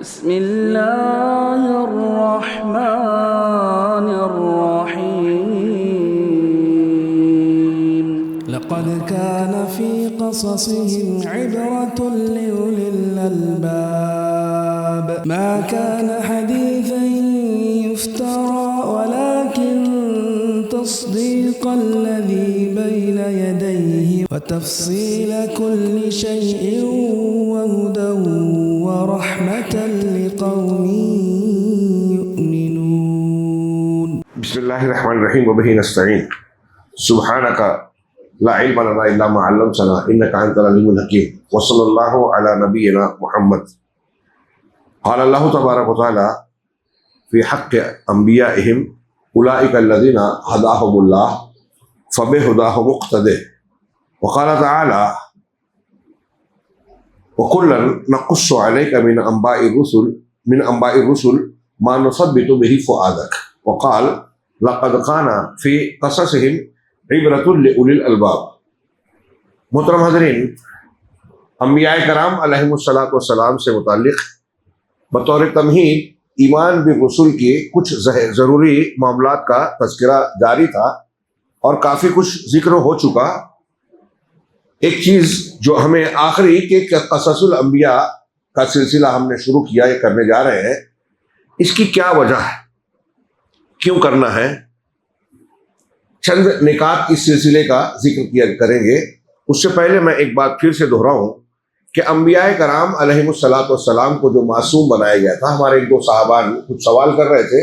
بسم اللہ الرحمن الرحیم لقد كان في قصصهم عبرة لأولي الألباب ما كان حديثا يفترى ولكن تصديق الذي بين يديه وتفصيل كل شيء وهدى ورحمة لقوم يؤمنون. بسم الله الرحمن الرحيم وبه نستعين سبحانك لا علم لنا إلا ما علمتنا إنك أنت العليم الحكيم وصلى الله على نبينا محمد. قال الله تبارك وتعالى في حق أنبيائهم أولئك الذين هداهم الله فبهداه مقتدى. وقال تعالى وكلا نقص عليك من أنباء الرسل ما نثبت به فؤادك. وقال لقد كان في قصصهم عبرۃ لأولی الالباب. محترم حضرین، انبیاء کرام علیہم الصلاۃ سے متعلق بطور تمہید ایمان بالرسل کے کچھ ضروری معاملات کا تذکرہ جاری تھا اور کافی کچھ ذکر ہو چکا. ایک چیز جو ہمیں آخری کہ قصص الانبیاء کا سلسلہ ہم نے شروع کیا، یہ کرنے جا رہے ہیں، اس کی کیا وجہ ہے، کیوں کرنا ہے، چند نکات اس سلسلے کا ذکر کیا کریں گے. اس سے پہلے میں ایک بات پھر سے دہراؤں کہ انبیاء کرام علیہم السلام کو جو معصوم بنایا گیا تھا، ہمارے ایک دو صحابہ کچھ سوال کر رہے تھے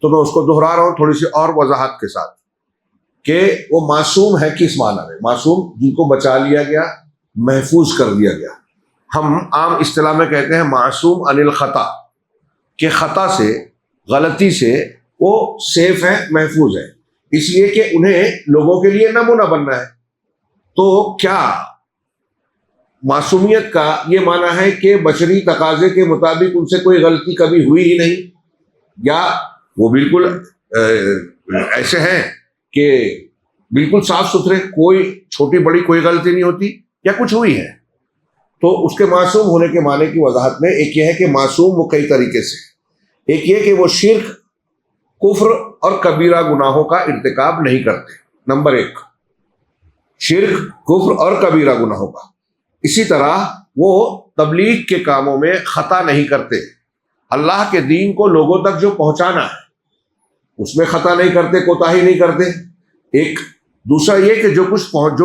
تو میں اس کو دہرا رہا ہوں تھوڑی سی اور وضاحت کے ساتھ کہ وہ معصوم ہے کس معنی میں. معصوم جن کو بچا لیا گیا، محفوظ کر دیا گیا. ہم عام اصطلاح میں کہتے ہیں معصوم عن الخطا، کہ خطا سے، غلطی سے وہ سیف ہے، محفوظ ہے، اس لیے کہ انہیں لوگوں کے لیے نمونہ بننا ہے. تو کیا معصومیت کا یہ معنی ہے کہ بشری تقاضے کے مطابق ان سے کوئی غلطی کبھی ہوئی ہی نہیں، یا وہ بالکل ایسے ہیں کہ بالکل صاف ستھرے، کوئی چھوٹی بڑی کوئی غلطی نہیں ہوتی، یا کچھ ہوئی ہے؟ تو اس کے معصوم ہونے کے معنی کی وضاحت میں ایک یہ ہے کہ معصوم وہ کئی طریقے سے، ایک یہ کہ وہ شرک، کفر اور کبیرہ گناہوں کا ارتکاب نہیں کرتے، نمبر ایک، شرک، کفر اور کبیرہ گناہوں کا. اسی طرح وہ تبلیغ کے کاموں میں خطا نہیں کرتے، اللہ کے دین کو لوگوں تک جو پہنچانا ہے اس میں خطا نہیں کرتے، کوتاہی نہیں کرتے. ایک دوسرا یہ کہ جو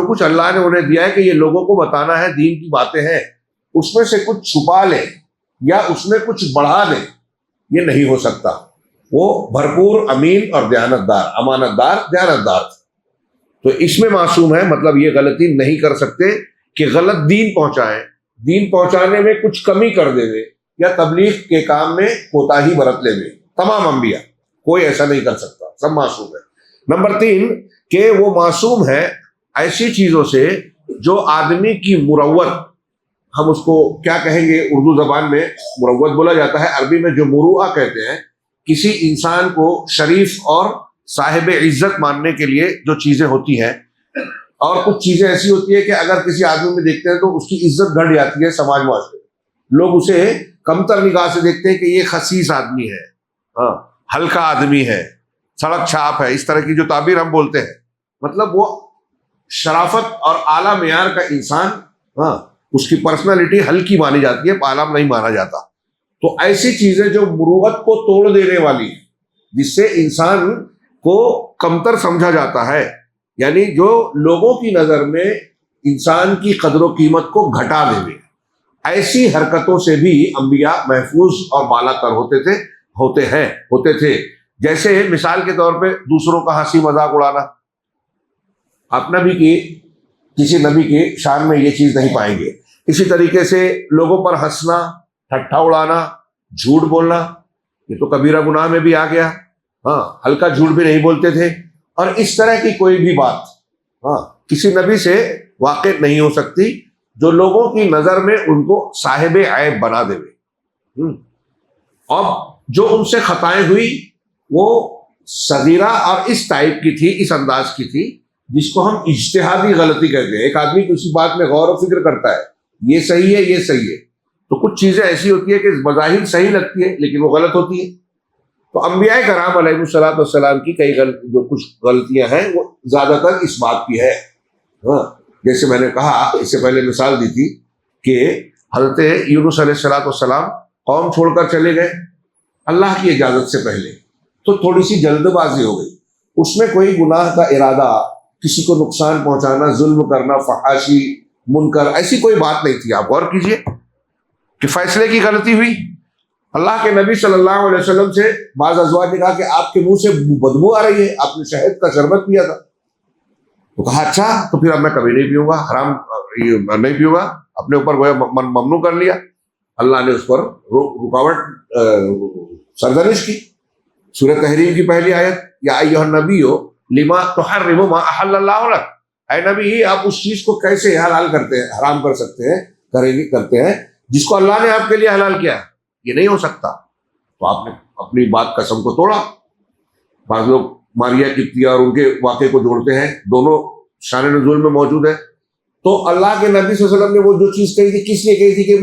کچھ اللہ نے انہیں دیا ہے کہ یہ لوگوں کو بتانا ہے، دین کی باتیں ہیں، اس میں سے کچھ چھپا لیں یا اس میں کچھ بڑھا دیں، یہ نہیں ہو سکتا. وہ بھرپور امین اور دیانتدار، امانتدار، دیانتدار. تو اس میں معصوم ہے، مطلب یہ غلطی نہیں کر سکتے کہ غلط دین پہنچائیں، دین پہنچانے میں کچھ کمی کر دے وے یا تبلیغ کے کام میں کوتاہی برت لے وے. تمام انبیاء، کوئی ایسا نہیں کر سکتا، سب معصوم ہے. نمبر تین کہ وہ معصوم ہے ایسی چیزوں سے جو آدمی کی مروت، ہم اس کو کیا کہیں گے، اردو زبان میں مروت بولا جاتا ہے، عربی میں جو مروءہ کہتے ہیں، کسی انسان کو شریف اور صاحب عزت ماننے کے لیے جو چیزیں ہوتی ہیں. اور کچھ چیزیں ایسی ہوتی ہیں کہ اگر کسی آدمی میں دیکھتے ہیں تو اس کی عزت گھٹ جاتی ہے سماج معاشرے میں. لوگ اسے کمتر نگاہ سے دیکھتے ہیں کہ یہ خسیس آدمی ہے، ہاں، ہلکا آدمی ہے، سڑک چھاپ ہے، اس طرح کی جو تعبیر ہم بولتے ہیں، مطلب وہ شرافت اور اعلیٰ معیار کا انسان، ہاں، اس کی پرسنالٹی ہلکی مانی جاتی ہے، اعلیٰ نہیں مانا جاتا. تو ایسی چیزیں جو مروت کو توڑ دینے والی ہیں، جس سے انسان کو کمتر سمجھا جاتا ہے، یعنی جو لوگوں کی نظر میں انسان کی قدر و قیمت کو گھٹا دے، ایسی حرکتوں سے بھی انبیاء محفوظ اور بالا تر ہوتے تھے. جیسے مثال کے طور پہ دوسروں کا ہنسی مذاق اڑانا. آپ نبی کی، کسی نبی کی شان میں یہ چیز نہیں پائیں گے. اسی طریقے سے لوگوں پر ہنسنا، ٹھٹھا اڑانا، جھوٹ بولنا، یہ تو کبیرہ گناہ میں بھی آ گیا. ہاں، ہلکا جھوٹ بھی نہیں بولتے تھے. اور اس طرح کی کوئی بھی بات، ہاں، کسی نبی سے واقع نہیں ہو سکتی جو لوگوں کی نظر میں ان کو صاحب عیب بنا دے. اب جو ان سے خطائیں ہوئی وہ صغیرہ اور اس ٹائپ کی تھی، اس انداز کی تھی جس کو ہم اجتہادی غلطی کہتے ہیں. ایک آدمی کسی بات میں غور و فکر کرتا ہے، یہ صحیح ہے، یہ صحیح ہے، تو کچھ چیزیں ایسی ہوتی ہیں کہ بظاہر صحیح لگتی ہے لیکن وہ غلط ہوتی ہے. تو انبیاء کرام علیہ الصلوۃ والسلام کی جو کچھ غلطیاں ہیں وہ زیادہ تر اس بات کی ہے. ہاں جیسے میں نے کہا اس سے پہلے مثال دی تھی کہ حضرت یونس علیہ الصلوۃ والسلام قوم چھوڑ کر چلے گئے اللہ کی اجازت سے پہلے، تو تھوڑی سی جلد بازی ہو گئی. اس میں کوئی گناہ کا ارادہ، کسی کو نقصان پہنچانا، ظلم کرنا، فحاشی، منکر، ایسی کوئی بات نہیں تھی. آپ غور کیجئے کہ فیصلے کی غلطی ہوئی. اللہ کے نبی صلی اللہ علیہ وسلم سے بعض ازواج نے کہا کہ آپ کے منہ سے بدبو آ رہی ہے، آپ نے شہد کا شربت پیا تھا. تو کہا اچھا تو پھر اب میں کبھی نہیں پیوں گا، حرام نہیں پیوں گا، اپنے اوپر وہ ممنوع کر لیا. اللہ نے اس پر رکاوٹ سرزنش کی. سورہ تحریم کی پہلی آیت، یا ایھا النبی لما تحرم ما احل اللہ لک، اے نبی آپ اس چیز کو کیسے حلال کرتے ہیں، حرام کر سکتے ہیں، کرتے ہیں جس کو اللہ نے آپ کے لیے حلال کیا. یہ نہیں ہو سکتا. تو آپ نے اپنی بات قسم کو توڑا. بعض لوگ ماریا قبطیہ اور ان کے واقعے کو جوڑتے ہیں، دونوں شان نزول میں موجود ہے. تو اللہ کے نبی صلی اللہ علیہ وسلم نے وہ جو چیز کہی تھی، کس لیے کہی تھی؟ کہ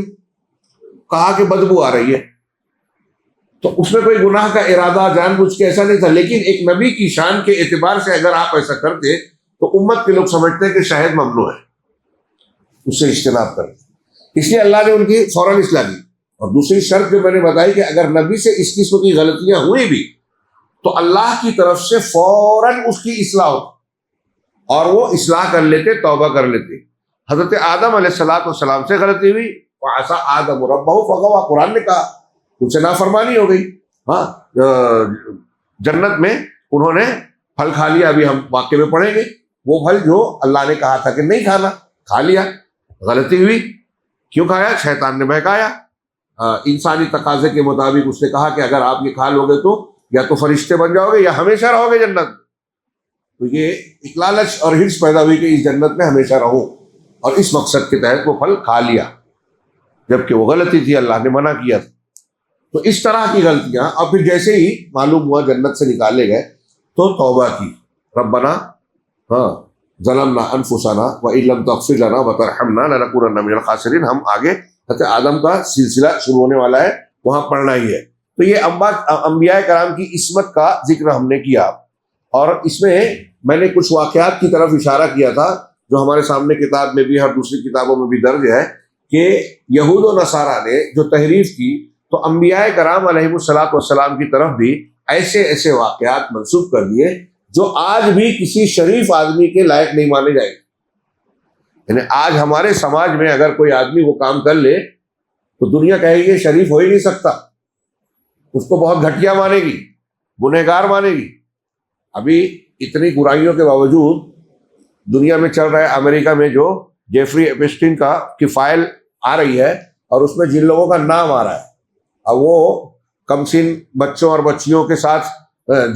کہا کہ بدبو آ رہی ہے. تو اس میں کوئی گناہ کا ارادہ جان بوجھ کے ایسا نہیں تھا، لیکن ایک نبی کی شان کے اعتبار سے اگر آپ ایسا کرتے تو امت کے لوگ سمجھتے ہیں کہ شاید ممنوع ہے، اس سے اجتناب کرتے. اس لیے اللہ نے ان کی فوراً اصلاح کی. اور دوسری شرط جو میں نے بتائی کہ اگر نبی سے اس قسم کی غلطیاں ہوئی بھی تو اللہ کی طرف سے فوراً اس کی اصلاح ہوتی اور وہ اصلاح کر لیتے، توبہ کر لیتے. حضرت آدم علیہ السلام سے غلطی ہوئی، وعصى آدم ربہ فغوى، قرآن نے کہا ان سے نافرمانی ہو گئی. ہاں جنت میں انہوں نے پھل کھا لیا، ابھی ہم واقعے میں پڑھیں گے. وہ پھل جو اللہ نے کہا تھا کہ نہیں کھانا، کھا لیا، غلطی ہوئی. کیوں کھایا؟ شیطان نے بہکایا. انسانی تقاضے کے مطابق اس نے کہا کہ اگر آپ یہ کھا لو گے تو یا تو فرشتے بن جاؤ گے یا ہمیشہ رہو گے جنت. تو یہ ایک لالچ اور ہرس پیدا ہوئی کہ اس جنت میں ہمیشہ رہوں، اور اس مقصد کے تحت وہ پھل کھا لیا، جبکہ وہ غلطی تھی، اللہ نے منع کیا تھا. تو اس طرح کی غلطیاں. اور پھر جیسے ہی معلوم ہوا جنت سے نکالے گئے تو توبہ کی. ربنا ظلمنا انفسنا وان لم تغفر لنا وترحمنا لنکونن من الخاسرین. ہم آگے حضرت آدم کا سلسلہ شروع ہونے والا ہے، وہاں پڑھنا ہی ہے. تو یہ انبیاء کرام کی عصمت کا ذکر ہم نے کیا، اور اس میں میں نے کچھ واقعات کی طرف اشارہ کیا تھا جو ہمارے سامنے کتاب میں بھی اور دوسری کتابوں میں بھی درج ہے کہ یہود و نصارہ نے جو تحریف کی تو انبیاء کرام علیہ الصلوۃ والسلام کی طرف بھی ایسے واقعات منسوب کر دیے جو آج بھی کسی شریف آدمی کے لائق نہیں مانے جائیں. یعنی آج ہمارے سماج میں اگر کوئی آدمی وہ کام کر لے تو دنیا کہے گی شریف ہو ہی نہیں سکتا، اس کو بہت گھٹیا مانے گی، گنہگار مانے گی. ابھی اتنی برائیوں کے باوجود دنیا میں چل رہا ہے، امریکہ میں جو جیفری ایپسٹین کی فائل آ رہی ہے اور اس میں جن لوگوں کا نام آ رہا ہے، اب وہ کم سن بچوں اور بچیوں کے ساتھ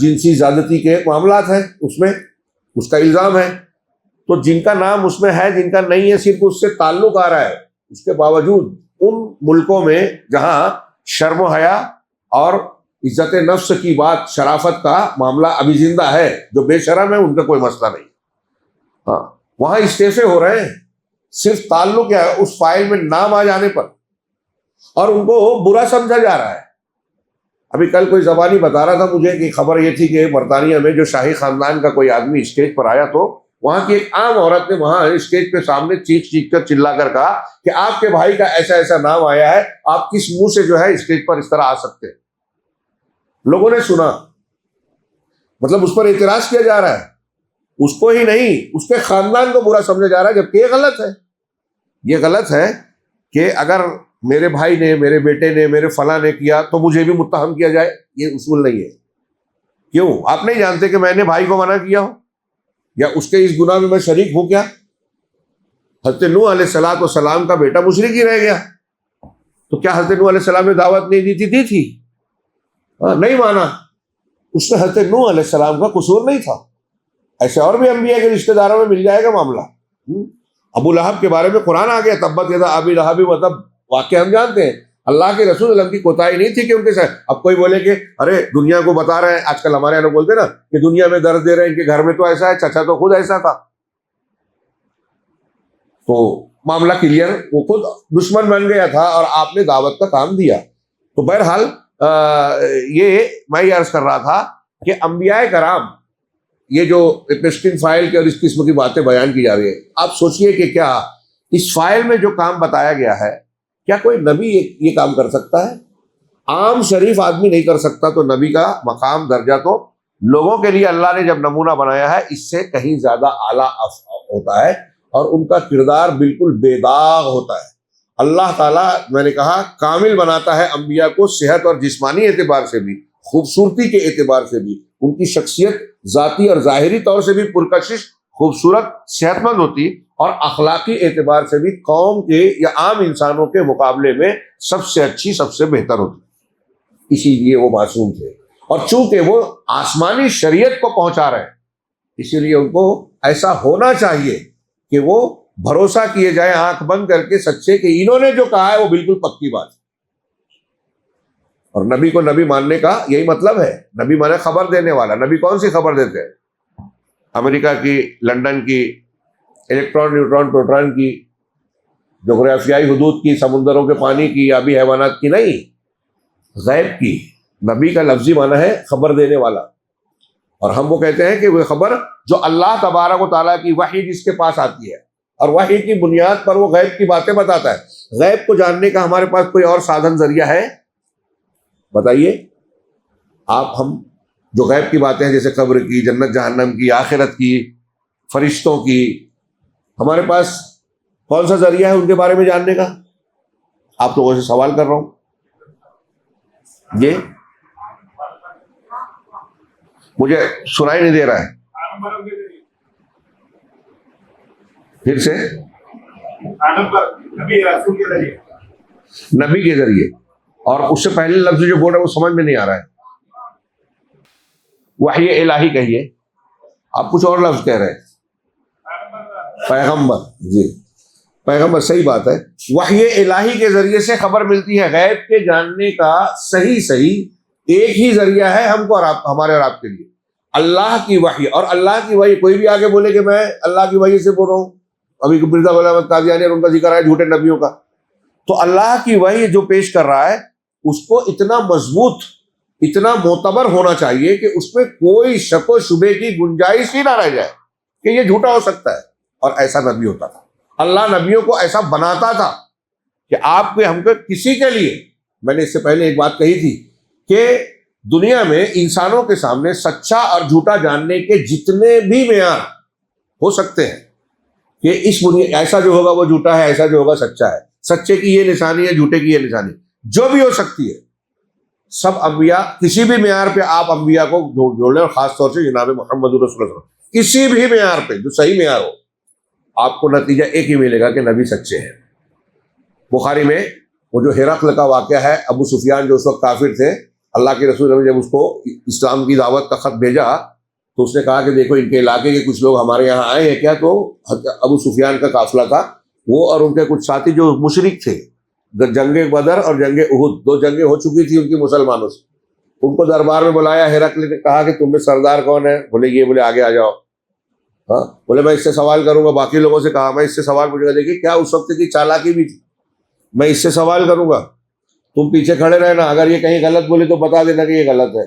جنسی زیادتی کے معاملات ہیں، اس میں اس کا الزام ہے. تو جن کا نام اس میں ہے، جن کا نہیں ہے، صرف اس سے تعلق آ رہا ہے. اس کے باوجود ان ملکوں میں جہاں شرم و حیا اور عزت نفس کی بات، شرافت کا معاملہ ابھی زندہ ہے، جو بے شرم ہے ان کا کوئی مسئلہ نہیں. ہاں وہاں استعفے ہو رہے ہیں صرف تعلق ہے اس فائل میں نام آ جانے پر، اور ان کو برا سمجھا جا رہا ہے. ابھی کل کوئی زبانی بتا رہا تھا مجھے کہ خبر یہ تھی کہ برطانیہ میں جو شاہی خاندان کا کوئی آدمی اسٹیج پر آیا تو وہاں کی ایک عام عورت نے وہاں اسٹیج پہ سامنے چیخ کر چلا کر کہا کہ آپ کے بھائی کا ایسا نام آیا ہے، آپ کس منہ سے جو ہے اسٹیج پر اس طرح آ سکتے ہیں. لوگوں نے سنا، مطلب اس پر اعتراض کیا جا رہا ہے. اس کو ہی نہیں، اس کے خاندان کو برا سمجھا جا رہا ہے، جبکہ یہ غلط ہے. یہ غلط ہے کہ اگر میرے بھائی نے، میرے بیٹے نے، میرے فلاں نے کیا تو مجھے بھی متہم کیا جائے. یہ اصول نہیں ہے. کیوں؟ آپ نہیں جانتے کہ میں نے بھائی کو منع کیا ہو یا اس کے اس گناہ میں شریک ہوں کیا؟ حضرت نوح علیہ السلام کا بیٹا مشرک ہی رہ گیا، تو کیا حضرت نوح علیہ السلام نے دعوت نہیں دی تھی؟ نہیں مانا. اس میں حضرت نوح علیہ السلام کا قصور نہیں تھا. ایسے اور بھی انبیاء کے رشتہ داروں میں مل جائے گا معاملہ. ابو لہب کے بارے میں قرآن آ گیا، تبت یدا ابی لہب وتب. واقعہ ہم جانتے ہیں. اللہ کے رسول اللہ کی کوتاہی نہیں تھی کہ ان کے ساتھ. اب کوئی بولے کہ ارے دنیا کو بتا رہے ہیں، آج کل ہمارے یہاں لوگ بولتے ہیں نا کہ دنیا میں درد دے رہے ہیں، ان کے گھر میں تو ایسا ہے، چچا تو خود ایسا تھا. تو معاملہ کلیئر، وہ خود دشمن بن گیا تھا اور آپ نے دعوت کا کام دیا. تو بہرحال یہ میں یہ عرض کر رہا تھا کہ انبیاء کرام یہ جو انٹرسٹنگ فائل کے اور اس قسم کی باتیں بیان کی جا رہی ہے، آپ سوچئے کہ کیا اس فائل میں جو کام بتایا گیا ہے کیا کوئی نبی یہ کام کر سکتا ہے؟ عام شریف آدمی نہیں کر سکتا، تو نبی کا مقام درجہ تو لوگوں کے لیے اللہ نے جب نمونہ بنایا ہے اس سے کہیں زیادہ اعلیٰ ہوتا ہے، اور ان کا کردار بالکل بے داغ ہوتا ہے. اللہ تعالیٰ میں نے کہا کامل بناتا ہے انبیاء کو، صحت اور جسمانی اعتبار سے بھی، خوبصورتی کے اعتبار سے بھی. ان کی شخصیت ذاتی اور ظاہری طور سے بھی پرکشش، خوبصورت، صحت مند ہوتی، اور اخلاقی اعتبار سے بھی قوم کے یا عام انسانوں کے مقابلے میں سب سے اچھی، سب سے بہتر ہوتی. اسی لیے وہ معصوم تھے، اور چونکہ وہ آسمانی شریعت کو پہنچا رہے ہیں اسی لیے ان کو ایسا ہونا چاہیے کہ وہ بھروسہ کیے جائے آنکھ بند کر کے سچے کہ انہوں نے جو کہا ہے وہ بالکل پکی بات ہے. اور نبی کو نبی ماننے کا یہی مطلب ہے. نبی مانے خبر دینے والا. نبی کون سی خبر دیتے ہیں؟ امریکہ کی، لندن کی، الیکٹران، نیوٹران، پروٹون کی، جغرافیائی حدود کی، سمندروں کے پانی کی، آبی حیوانات کی نہیں، غیب کی. نبی کا لفظی معنی ہے خبر دینے والا. اور ہم وہ کہتے ہیں کہ وہ خبر جو اللہ تبارک و تعالیٰ کی وحی جس کے پاس آتی ہے، اور وحی کی بنیاد پر وہ غیب کی باتیں بتاتا ہے. غیب کو جاننے کا ہمارے پاس کوئی اور سادھن ذریعہ ہے؟ بتائیے آپ. ہم جو غیب کی باتیں ہیں جیسے قبر کی، جنت جہنم کی، آخرت کی، فرشتوں کی، ہمارے پاس کون سا ذریعہ ہے ان کے بارے میں جاننے کا؟ آپ لوگوں سے سوال کر رہا ہوں. یہ مجھے سنائی نہیں دے رہا ہے، پھر سے نبی کے ذریعے. اور اس سے پہلے لفظ جو بول رہا ہے وہ سمجھ میں نہیں آ رہا ہے. وحی الہی کہیے، آپ کچھ اور لفظ کہہ رہے ہیں. پیغمبر، جی پیغمبر، صحیح بات ہے. وحی الہی کے ذریعے سے خبر ملتی ہے. غیب کے جاننے کا صحیح ایک ہی ذریعہ ہے ہم کو اور آپ، ہمارے اور آپ کے لیے، اللہ کی وحی. اور اللہ کی وحی، کوئی بھی آگے بولے کہ میں اللہ کی وحی سے بول رہا ہوں، ابھی مرزا غلام احمد قادیانی اور ان کا ذکر ہے جھوٹے نبیوں کا، تو اللہ کی وحی جو پیش کر رہا ہے اس کو اتنا مضبوط، اتنا معتبر ہونا چاہیے کہ اس میں کوئی شک و شبے کی گنجائش ہی نہ رہ جائے کہ یہ جھوٹا ہو سکتا ہے. اور ایسا نبی ہوتا تھا. اللہ نبیوں کو ایسا بناتا تھا کہ آپ کے، ہم کو، کسی کے لیے. میں نے اس سے پہلے ایک بات کہی تھی کہ دنیا میں انسانوں کے سامنے سچا اور جھوٹا جاننے کے جتنے بھی معیار ہو سکتے ہیں کہ اس ایسا جو ہوگا وہ جھوٹا ہے، ایسا جو ہوگا سچا ہے، سچے کی یہ نشانی ہے، جھوٹے کی یہ نشانی، جو بھی ہو سکتی ہے، سب انبیاء کسی بھی معیار پہ آپ انبیاء کو جوڑ لیں، اور خاص طور سے جناب محمد رسول اللہ صلی اللہ علیہ وسلم، کسی بھی معیار پہ جو صحیح معیار ہو، آپ کو نتیجہ ایک ہی ملے گا کہ نبی سچے ہیں. بخاری میں وہ جو ہرقل کا واقعہ ہے، ابو سفیان جو اس وقت کافر تھے، اللہ کے رسول نے جب اس کو اسلام کی دعوت کا خط بھیجا تو اس نے کہا کہ دیکھو ان کے علاقے کے کچھ لوگ ہمارے یہاں آئے ہیں کیا. تو ابو سفیان کا قافلہ تھا، وہ اور ان کے کچھ ساتھی جو مشرک تھے. جنگ بدر اور جنگ احد، 2 جنگیں ہو چکی تھی ان کی مسلمانوں سے. ان کو دربار میں بلایا، ہرقل نے کہا کہ تم میں سردار کون ہے؟ بولے یہ. بولے آگے آ جاؤ. ہاں، بولے میں اس سے سوال کروں گا. باقی لوگوں سے کہا میں اس سے سوال پوچھوں گا. دیکھیے کیا اس وقت کی چالاکی بھی تھی. میں اس سے سوال کروں گا، تم پیچھے کھڑے رہنا، اگر یہ کہیں غلط بولے تو بتا دینا کہ یہ غلط ہے.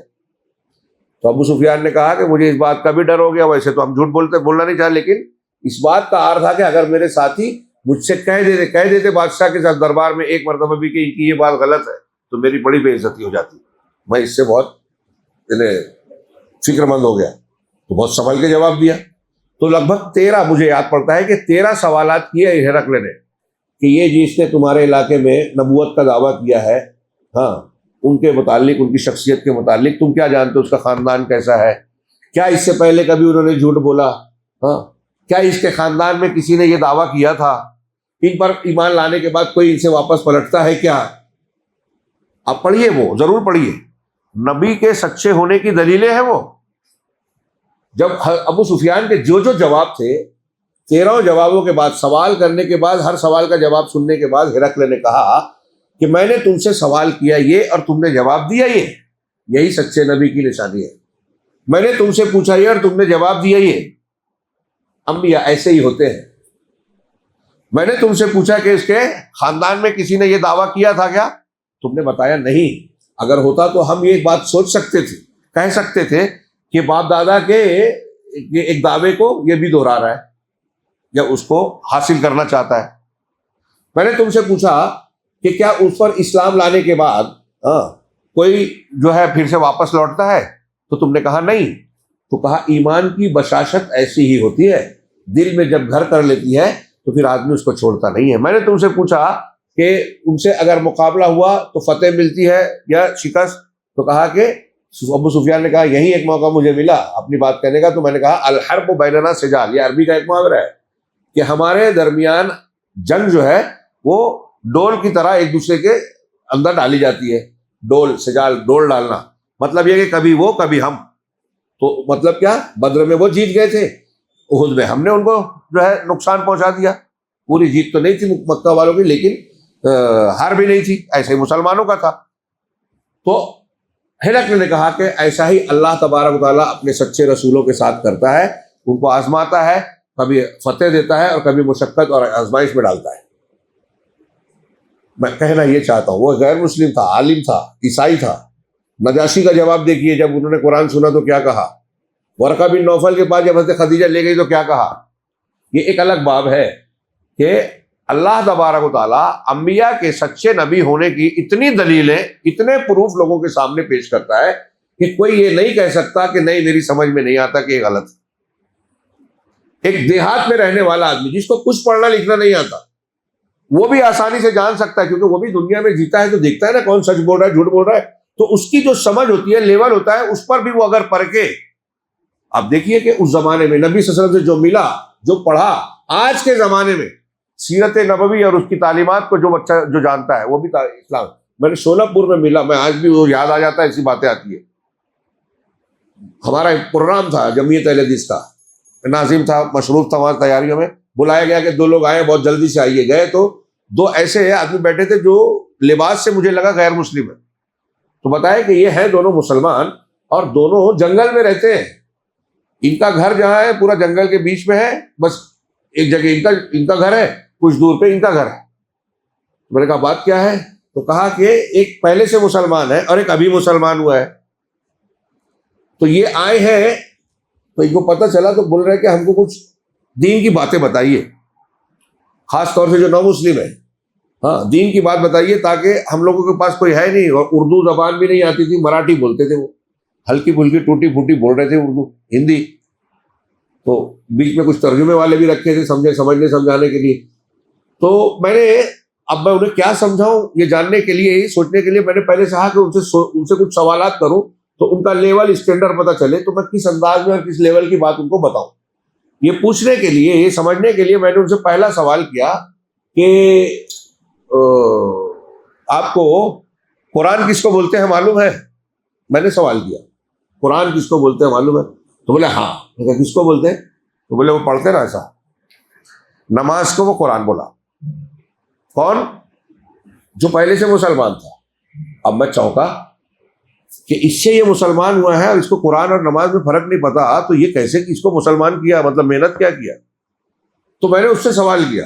تو ابو سفیان نے کہا کہ مجھے اس بات کا بھی ڈر ہو گیا. ویسے تو ہم جھوٹ بولنا نہیں چاہے، لیکن اس بات کا عار تھا کہ اگر میرے ساتھی مجھ سے کہہ دیتے بادشاہ کے ساتھ دربار میں ایک مرتبہ بھی کہ ان کی یہ بات غلط ہے تو میری بڑی بے عزتی ہو جاتی. میں اس سے بہت فکر مند ہو گیا، تو بہت سنبھل کے جواب دیا. تو لگ بھگ 13، مجھے یاد پڑتا ہے کہ 13 سوالات کیے ہرقل نے کہ یہ جس نے تمہارے علاقے میں نبوت کا دعویٰ کیا ہے، ہاں، ان کے متعلق، ان کی شخصیت کے متعلق تم کیا جانتے ہو؟ اس کا خاندان کیسا ہے؟ کیا اس سے پہلے کبھی انہوں نے جھوٹ بولا؟ ہاں، کیا اس کے خاندان میں کسی نے یہ دعویٰ کیا تھا؟ ان پر ایمان لانے کے بعد کوئی ان سے واپس پلٹتا ہے کیا؟ آپ پڑھیے، وہ ضرور پڑھیے. نبی کے سچے ہونے کی دلیلیں ہیں وہ. جب ابو سفیان کے جو جواب تھے، 13 جوابوں کے بعد، سوال کرنے کے بعد، ہر سوال کا جواب سننے کے بعد ہرقل نے کہا کہ میں نے تم سے سوال کیا یہ اور تم نے جواب دیا یہ، یہی سچے نبی کی نشانی ہے. میں نے تم سے پوچھا یہ اور تم نے جواب دیا یہ. انبیاء ایسے ہی ہوتے ہیں. میں نے تم سے پوچھا کہ اس کے خاندان میں کسی نے یہ دعویٰ کیا تھا کیا؟ تم نے بتایا نہیں۔ اگر ہوتا تو ہم یہ بات سوچ سکتے تھے، کہہ سکتے تھے کہ باپ دادا کے ایک دعوے کو یہ بھی دہرا رہا ہے یا اس کو حاصل کرنا چاہتا ہے۔ میں نے تم سے پوچھا کہ کیا اس پر اسلام لانے کے بعد کوئی جو ہے پھر سے واپس لوٹتا ہے؟ تو تم نے کہا نہیں۔ تو کہا ایمان کی بشاشت ایسی ہی ہوتی ہے، دل میں جب گھر کر لیتی ہے تو پھر آدمی اس کو چھوڑتا نہیں ہے۔ میں نے تم سے پوچھا کہ ان سے اگر مقابلہ ہوا تو فتح ملتی ہے یا شکست؟ تو کہا کہ ابو سفیان نے کہا یہی ایک موقع مجھے ملا اپنی بات کہنے کا، تو میں نے کہا الحرب بیننا سجال، یہ عربی کا ایک محاورہ ہے کہ ہمارے درمیان جنگ جو ہے وہ ڈول کی طرح ایک دوسرے کے اندر ڈالی جاتی ہے۔ ڈول، سجال، ڈول ڈالنا، مطلب یہ کہ کبھی وہ کبھی ہم۔ تو مطلب کیا؟ بدر میں وہ جیت گئے تھے، احد میں ہم نے ان کو جو ہے نقصان پہنچا دیا۔ پوری جیت تو نہیں تھی مکہ والوں کی، لیکن ہار بھی نہیں تھی، ایسے ہی مسلمانوں کا تھا۔ تو ہرقل نے کہا کہ ایسا ہی اللہ تبارک و تعالیٰ اپنے سچے رسولوں کے ساتھ کرتا ہے، ان کو آزماتا ہے، کبھی فتح دیتا ہے اور کبھی مشقت اور آزمائش میں ڈالتا ہے۔ میں کہنا یہ چاہتا ہوں، وہ غیر مسلم تھا، عالم تھا، عیسائی تھا۔ نجاشی کا جواب دیکھیے، جب انہوں نے قرآن سنا تو کیا کہا؟ ورقہ بن نوفل کے پاس جب حضرت خدیجہ لے گئی تو کیا کہا؟ یہ ایک الگ باب ہے کہ اللہ تبارک و تعالیٰ انبیاء کے سچے نبی ہونے کی اتنی دلیلیں، اتنے پروف لوگوں کے سامنے پیش کرتا ہے کہ کوئی یہ نہیں کہہ سکتا کہ نہیں میری سمجھ میں نہیں آتا کہ یہ غلط ہے۔ ایک دیہات میں رہنے والا آدمی جس کو کچھ پڑھنا لکھنا نہیں آتا، وہ بھی آسانی سے جان سکتا ہے، کیونکہ وہ بھی دنیا میں جیتا ہے تو دیکھتا ہے نا کون سچ بول رہا ہے جھوٹ بول رہا ہے، تو اس کی جو سمجھ ہوتی ہے، لیول ہوتا ہے، اس پر بھی وہ اگر پرکھے۔ اب دیکھیے کہ اس زمانے میں نبی صلی اللہ علیہ وسلم سے جو ملا، جو پڑھا، آج کے زمانے میں سیرت نبوی اور اس کی تعلیمات کو جو بچہ جو جانتا ہے وہ بھی اسلام۔ میں نے شولہ پور میں ملا، میں آج بھی وہ یاد آ جاتا ہے، ایسی باتیں آتی ہیں۔ ہمارا ایک پروگرام تھا جمعیت اہل حدیث کا، ناظم تھا، مشروف تھا، وہاں تیاریوں میں بلایا گیا کہ 2 لوگ آئے، بہت جلدی سے آئیے۔ گئے تو 2 ایسے آدمی بیٹھے تھے جو لباس سے مجھے لگا غیر مسلم ہے، تو بتایا کہ یہ ہیں دونوں مسلمان اور دونوں جنگل میں رہتے ہیں، ان کا گھر جہاں ہے پورا جنگل کے بیچ میں ہے، بس ایک جگہ ان کا گھر ہے، کچھ دور پہ ان کا گھر ہے۔ میں نے کہا بات کیا ہے؟ تو کہا کہ ایک پہلے سے مسلمان ہے اور ایک ابھی مسلمان ہوا ہے، تو یہ آئے ہیں تو ان کو پتہ چلا تو بول رہے کہ ہم کو کچھ دین کی باتیں بتائیے، خاص طور سے جو نو مسلم ہے، ہاں دین کی بات بتائیے، تاکہ ہم لوگوں کے پاس کوئی ہے نہیں، اور اردو زبان بھی نہیں آتی تھی، مراٹھی بولتے تھے، وہ ہلکی پھلکی ٹوٹی پھوٹی بول رہے تھے اردو ہندی، تو بیچ میں کچھ ترجمے والے بھی رکھے تھے سمجھنے سمجھانے کے لیے۔ تو میں نے اب میں انہیں کیا سمجھاؤں یہ جاننے کے لیے، یہ سوچنے کے لیے میں نے پہلے سے کہا کہ ان سے کچھ سوالات کروں تو ان کا لیول اسٹینڈرڈ پتہ چلے، تو میں کس انداز میں اور کس لیول کی بات ان کو بتاؤں۔ یہ پوچھنے کے لیے، یہ سمجھنے کے لیے میں نے ان سے پہلا سوال کیا کہ آپ کو قرآن کس کو بولتے ہیں معلوم ہے؟ میں نے سوال کیا قرآن کس کو بولتے ہیں معلوم ہے؟ تو بولے ہاں۔ میں کہا کس کو بولتے ہیں؟ تو بولے وہ پڑھتے نا ایسا، نماز کو وہ قرآن بولا۔ کون؟ جو پہلے سے مسلمان تھا۔ اب میں چونکا کہ اس سے یہ مسلمان ہوا ہے اور اس کو قرآن اور نماز میں فرق نہیں پتا، تو یہ کیسے اس کو مسلمان کیا، مطلب محنت کیا کیا؟ تو میں نے اس سے سوال کیا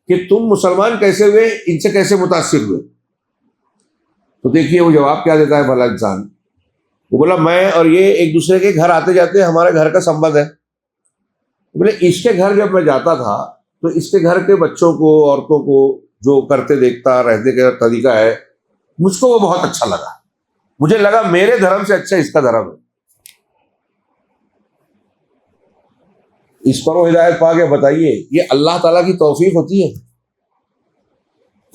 کہ تم مسلمان کیسے ہوئے، ان سے کیسے متاثر ہوئے؟ تو دیکھیے وہ جواب کیا دیتا ہے بھلا انسان۔ وہ بولا میں اور یہ ایک دوسرے کے گھر آتے جاتے، ہمارے گھر کا سمبند ہے۔ بولے اس کے گھر جب میں جاتا تھا تو اس کے گھر کے بچوں کو، عورتوں کو جو کرتے دیکھتا، رہنے کا طریقہ ہے، مجھ کو وہ بہت اچھا لگا، مجھے لگا میرے دھرم سے اچھا اس کا دھرم ہے۔ اس پر وہ ہدایت پا کے بتائیے، یہ اللہ تعالیٰ کی توفیق ہوتی ہے،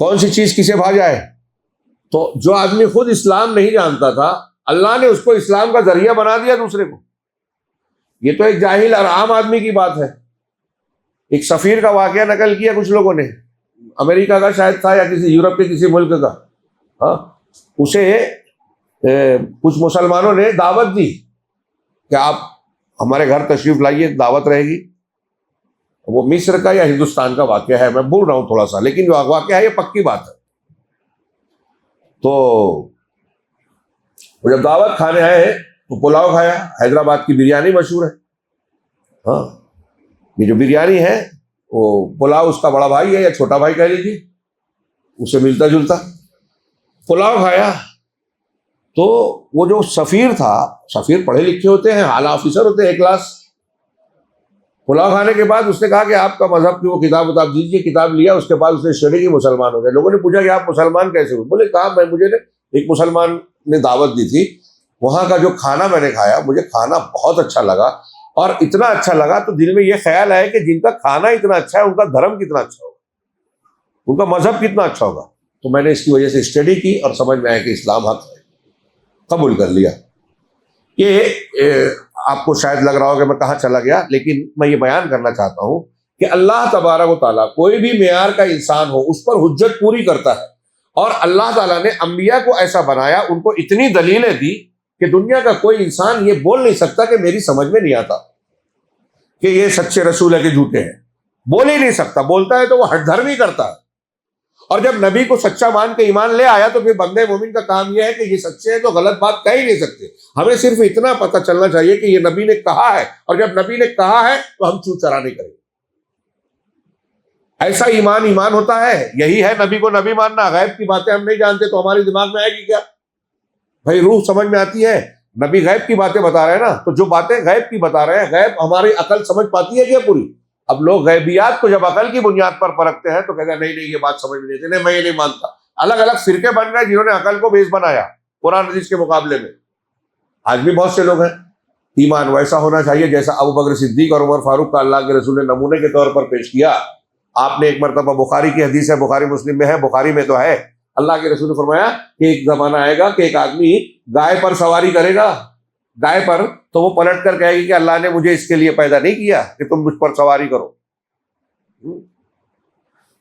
کون سی چیز کسے بھا جائے۔ تو جو آدمی خود اسلام نہیں جانتا تھا، اللہ نے اس کو اسلام کا ذریعہ بنا دیا دوسرے کو۔ یہ تو ایک جاہل اور عام آدمی کی بات ہے۔ ایک سفیر کا واقعہ نقل کیا کچھ لوگوں نے، امریکہ کا شاید تھا یا کسی یورپ کے کسی ملک کا، ہاں اسے کچھ مسلمانوں نے دعوت دی کہ آپ ہمارے گھر تشریف لائیے، دعوت رہے گی۔ وہ مصر کا یا ہندوستان کا واقعہ ہے، میں بھول رہا ہوں تھوڑا سا، لیکن جو واقعہ ہے یہ پکی بات ہے۔ تو وہ جب دعوت کھانے آئے تو پلاؤ کھایا، حیدرآباد کی بریانی مشہور ہے، ہاں یہ جو بریانی ہے وہ پلاؤ اس کا بڑا بھائی ہے یا چھوٹا بھائی کہہ لیجیے، اسے ملتا جلتا، پلاؤ کھایا تو وہ جو سفیر تھا، سفیر پڑھے لکھے ہوتے ہیں، اعلیٰ آفیسر ہوتے ہیں، ایک کلاس، پلاؤ کھانے کے بعد اس نے کہا کہ آپ کا مذہب کی وہ کتاب دیجیے، کتاب لیا، اس کے بعد اس نے اسٹڈی کی، مسلمان ہو گئے۔ لوگوں نے پوچھا کہ آپ مسلمان کیسے ہوئے؟ بولے کہا مجھے ایک مسلمان نے دعوت دی تھی، وہاں کا جو کھانا میں نے کھایا، مجھے کھانا بہت اچھا لگا، اور اتنا اچھا لگا تو دل میں یہ خیال ہے کہ جن کا کھانا اتنا اچھا ہے ان کا دھرم کتنا اچھا ہوگا، ان کا مذہب کتنا اچھا ہوگا۔ تو میں نے اس کی وجہ سے اسٹڈی کی اور سمجھ میں آیا کہ اسلام حق ہے، قبول کر لیا۔ یہ آپ کو شاید لگ رہا ہو کہ میں کہاں چلا گیا، لیکن میں یہ بیان کرنا چاہتا ہوں کہ اللہ تبارک و تعالیٰ کوئی بھی معیار کا انسان ہو اس پر حجت پوری کرتا ہے، اور اللہ تعالیٰ نے انبیاء کو ایسا بنایا، ان کو اتنی دلیلیں دی کہ دنیا کا کوئی انسان یہ بول نہیں سکتا کہ میری سمجھ میں نہیں آتا کہ یہ سچے رسول ہے کہ جھوٹے ہیں، بول ہی نہیں سکتا، بولتا ہے تو وہ ہٹ دھرمی کرتا ہے۔ اور جب نبی کو سچا مان کے ایمان لے آیا تو پھر بندے مومن کا کام یہ ہے کہ یہ سچے ہیں تو غلط بات کہہ ہی نہیں سکتے، ہمیں صرف اتنا پتہ چلنا چاہیے کہ یہ نبی نے کہا ہے، اور جب نبی نے کہا ہے تو ہم چو چرا نہیں کریں گے۔ ایسا ایمان ہوتا ہے، یہی ہے نبی کو نبی ماننا۔ غیب کی باتیں ہم نہیں جانتے تو ہمارے دماغ میں آئے گی کیا؟ بھائی روح سمجھ میں آتی ہے، نبی غیب کی باتیں بتا رہے ہیں نا، تو جو باتیں غیب کی بتا رہے ہیں، غیب ہماری عقل سمجھ پاتی ہے کیا پوری؟ اب لوگ غیبیات کو جب عقل کی بنیاد پر پرکھتے ہیں تو کہتے ہیں نہیں یہ بات سمجھ میں نہیں آتی، نہیں میں یہ نہیں مانتا۔ الگ الگ فرقے بن گئے جنہوں نے عقل کو بیس بنایا قرآن حدیث کے مقابلے میں۔ آج بھی بہت سے لوگ ہیں۔ ایمان ویسا ہونا چاہیے جیسا ابو بکر صدیق اور عمر فاروق کا اللہ کے رسول نے نمونے کے طور پر پیش کیا۔ آپ نے ایک مرتبہ، بخاری کی حدیث ہے، بخاری مسلم میں ہے، بخاری میں تو ہے، اللہ کے رسول نے فرمایا کہ ایک زمانہ آئے گا کہ ایک آدمی گائے پر سواری کرے گا، گائے پر، تو وہ پلٹ کر کہے گی کہ اللہ نے مجھے اس کے لیے پیدا نہیں کیا کہ تم مجھ پر سواری کرو۔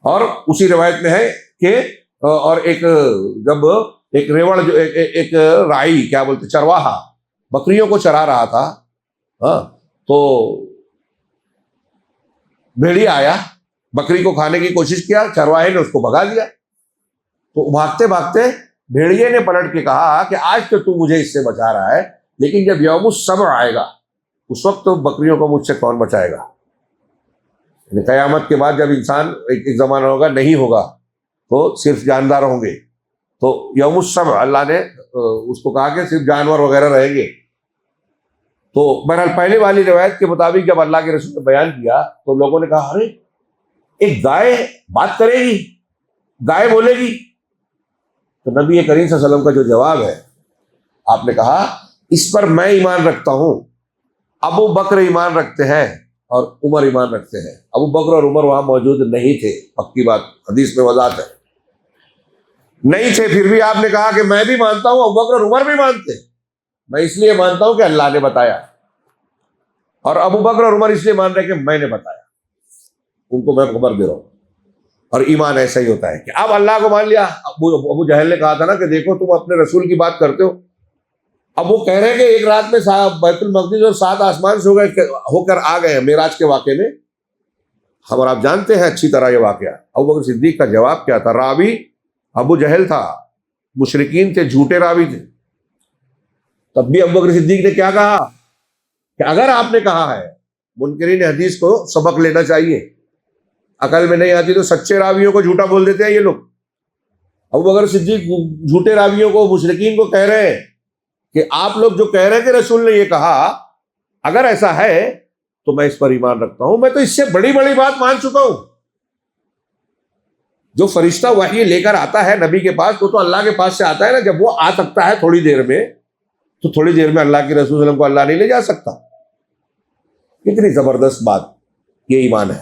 اور اسی روایت میں ہے کہ اور ایک جب ایک ریوڑ جو ایک رائی کیا بولتے چرواہا بکریوں کو چرا رہا تھا، تو بھیڑیا آیا، بکری کو کھانے کی کوشش کیا، چرواہے نے اس کو بھگا دیا، تو بھاگتے بھاگتے بھیڑیے نے پلٹ کے کہا کہ آج تو مجھے اس سے بچا رہا ہے، لیکن جب یوم السبع آئے گا اس وقت تو بکریوں کو مجھ سے کون بچائے گا؟ قیامت کے بعد جب انسان ایک زمانہ ہوگا نہیں ہوگا تو صرف جاندار ہوں گے، تو یوم السبع اللہ نے اس کو کہا کہ صرف جانور وغیرہ رہیں گے۔ تو بہرحال پہلے والی روایت کے مطابق جب اللہ کے رسول نے بیان کیا تو لوگوں نے کہا ارے ایک گائے بات کرے گی، گائے بولے گی؟ تو نبی کریم صلی اللہ علیہ وسلم کا جو جواب ہے، آپ نے کہا اس پر میں ایمان رکھتا ہوں، ابو بکر ایمان رکھتے ہیں اور عمر ایمان رکھتے ہیں۔ ابو بکر اور عمر وہاں موجود نہیں تھے، پکی بات، حدیث میں وضاحت ہے، نہیں تھے، پھر بھی آپ نے کہا کہ میں بھی مانتا ہوں، ابو بکر اور عمر بھی مانتے ہیں، میں اس لیے مانتا ہوں کہ اللہ نے بتایا، اور ابو بکر اور عمر اس لیے مان رہے کہ میں نے بتایا، ان کو میں خبر دے رہا ہوں۔ اور ایمان ایسا ہی ہوتا ہے کہ اب اللہ کو مان لیا۔ ابو جہل نے کہا تھا نا کہ دیکھو تم اپنے رسول کی بات کرتے ہو، اب وہ کہہ رہے ہیں کہ ایک رات میں بیت المقدس اور 7 آسمان سے ہو کر آ گئے ہیں معراج کے واقعے میں، ہم اور آپ جانتے ہیں اچھی طرح یہ واقعہ۔ ابو بکر صدیق کا جواب کیا تھا؟ راوی ابو جہل تھا، مشرکین تھے، جھوٹے راوی تھے، تب بھی ابو بکر صدیق نے کیا کہا کہ اگر آپ نے کہا ہے، منکرین حدیث کو سبق لینا چاہیے، عقل میں نہیں آتی تو سچے راویوں کو جھوٹا بول دیتے ہیں یہ لوگ۔ ابو بکر صدیق جھوٹے راویوں کو، مشرکین کو کہہ رہے ہیں کہ آپ لوگ جو کہہ رہے ہیں کہ رسول نے یہ کہا، اگر ایسا ہے تو میں اس پر ایمان رکھتا ہوں، میں تو اس سے بڑی بڑی بات مان چکا ہوں۔ جو فرشتہ وحی لے کر آتا ہے نبی کے پاس، وہ تو اللہ کے پاس سے آتا ہے نا، جب وہ آ سکتا ہے تھوڑی دیر میں، تو تھوڑی دیر میں اللہ کے رسول صلی اللہ علیہ وسلم کو اللہ نہیں لے جا سکتا؟ کتنی زبردست بات، یہ ایمان ہے۔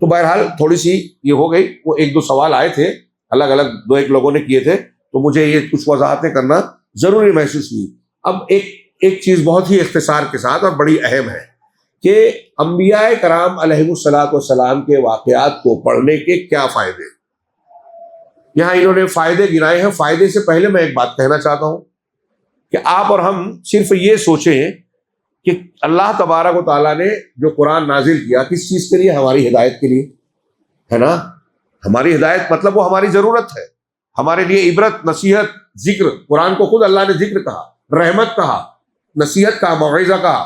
تو بہرحال تھوڑی سی یہ ہو گئی، وہ 1-2 سوال آئے تھے، الگ الگ 2-1 لوگوں نے کیے تھے، تو مجھے یہ کچھ وضاحتیں کرنا ضروری محسوس ہوئی۔ اب ایک چیز بہت ہی اختصار کے ساتھ اور بڑی اہم ہے کہ انبیاء کرام علیہ الصلوۃ والسلام کے واقعات کو پڑھنے کے کیا فائدے، یہاں انہوں نے فائدے گنائے ہیں۔ فائدے سے پہلے میں ایک بات کہنا چاہتا ہوں کہ آپ اور ہم صرف یہ سوچیں کہ اللہ تبارک و تعالیٰ نے جو قرآن نازل کیا کس چیز کے لیے؟ ہماری ہدایت کے لیے، ہے نا؟ ہماری ہدایت مطلب وہ ہماری ضرورت ہے، ہمارے لیے عبرت، نصیحت، ذکر۔ قرآن کو خود اللہ نے ذکر کہا، رحمت کہا، نصیحت کہا، موعظہ کہا۔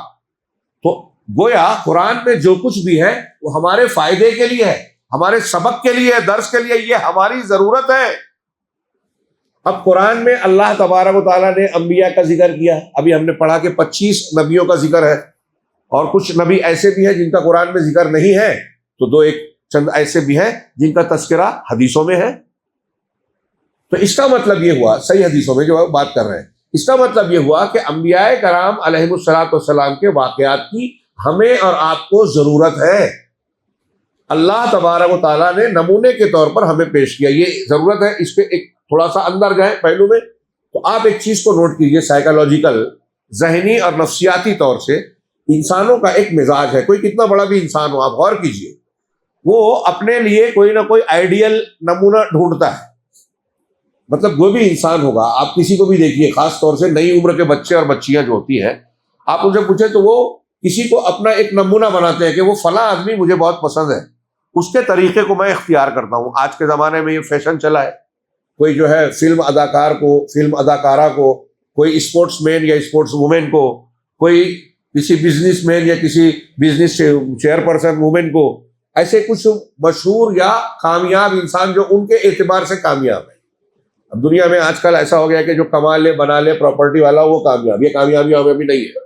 تو گویا قرآن میں جو کچھ بھی ہے وہ ہمارے فائدے کے لیے ہے، ہمارے سبق کے لیے، درس کے لیے، یہ ہماری ضرورت ہے۔ اب قرآن میں اللہ تبارک و تعالیٰ نے انبیاء کا ذکر کیا، ابھی ہم نے پڑھا کہ 25 نبیوں کا ذکر ہے، اور کچھ نبی ایسے بھی ہیں جن کا قرآن میں ذکر نہیں ہے، تو دو ایک چند ایسے بھی ہیں جن کا تذکرہ حدیثوں میں ہے۔ تو اس کا مطلب یہ ہوا، صحیح حدیثوں میں جو بات کر رہے ہیں، اس کا مطلب یہ ہوا کہ انبیاء کرام علیہ الصلوۃ والسلام کے واقعات کی ہمیں اور آپ کو ضرورت ہے۔ اللہ تبارک و تعالیٰ نے نمونے کے طور پر ہمیں پیش کیا، یہ ضرورت ہے۔ اس پہ ایک تھوڑا سا اندر جائیں پہلو میں، تو آپ ایک چیز کو نوٹ کیجئے، سائیکالوجیکل، ذہنی اور نفسیاتی طور سے انسانوں کا ایک مزاج ہے، کوئی کتنا بڑا بھی انسان ہو، آپ غور کیجئے، وہ اپنے لیے کوئی نہ کوئی آئیڈیل نمونہ ڈھونڈتا ہے۔ مطلب کوئی بھی انسان ہوگا، آپ کسی کو بھی دیکھیے، خاص طور سے نئی عمر کے بچے اور بچیاں جو ہوتی ہیں، آپ ان سے پوچھیں تو وہ کسی کو اپنا ایک نمونہ بناتے ہیں کہ وہ فلاں آدمی مجھے بہت پسند ہے، اس کے طریقے کو میں اختیار کرتا ہوں۔ آج کے زمانے میں یہ فیشن چلا ہے، کوئی جو ہے فلم اداکار کو، فلم اداکارہ کو، کوئی اسپورٹس مین یا اسپورٹس وومین کو، کوئی کسی بزنس مین یا کسی بزنس چیئر پرسن وومین کو، ایسے کچھ مشہور یا کامیاب انسان جو ان کے اعتبار سے کامیاب ہے۔ اب دنیا میں آج کل ایسا ہو گیا کہ جو کما لے بنا لے پراپرٹی والا وہ کامیاب، یہ کامیابی ہمیں بھی نہیں ہے۔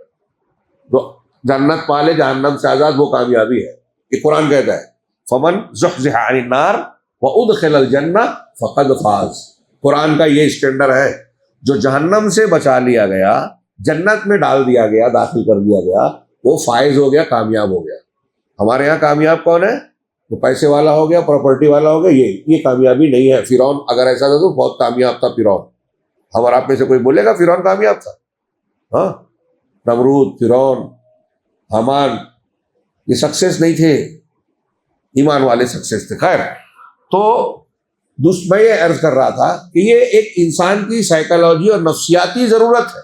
جو جنت پالے جہنم سے آزاد، وہ کامیابی ہے۔ یہ قرآن کہتا ہے فمن زحزح عن النار وادخل الجنہ فقد فاز۔ قرآن کا یہ اسٹینڈرڈ ہے، جو جہنم سے بچا لیا گیا، جنت میں ڈال دیا گیا، داخل کر دیا گیا، وہ فائز ہو گیا، کامیاب ہو گیا۔ ہمارے یہاں کامیاب کون ہے؟ جو پیسے والا ہو گیا، پراپرٹی والا ہو گیا، یہ کامیابی نہیں ہے۔ فرعون اگر ایسا تھا تو بہت کامیاب تھا فرعون۔ ہمارا آپ میں سے کوئی بولے گا فرعون کامیاب تھا؟ ہاں، نمرود، فرعون، حامان، یہ سکسیس نہیں تھے، ایمان والے سکسیس تھے۔ خیر، تو میں یہ عرض کر رہا تھا کہ یہ ایک انسان کی سائیکالوجی اور نفسیاتی ضرورت ہے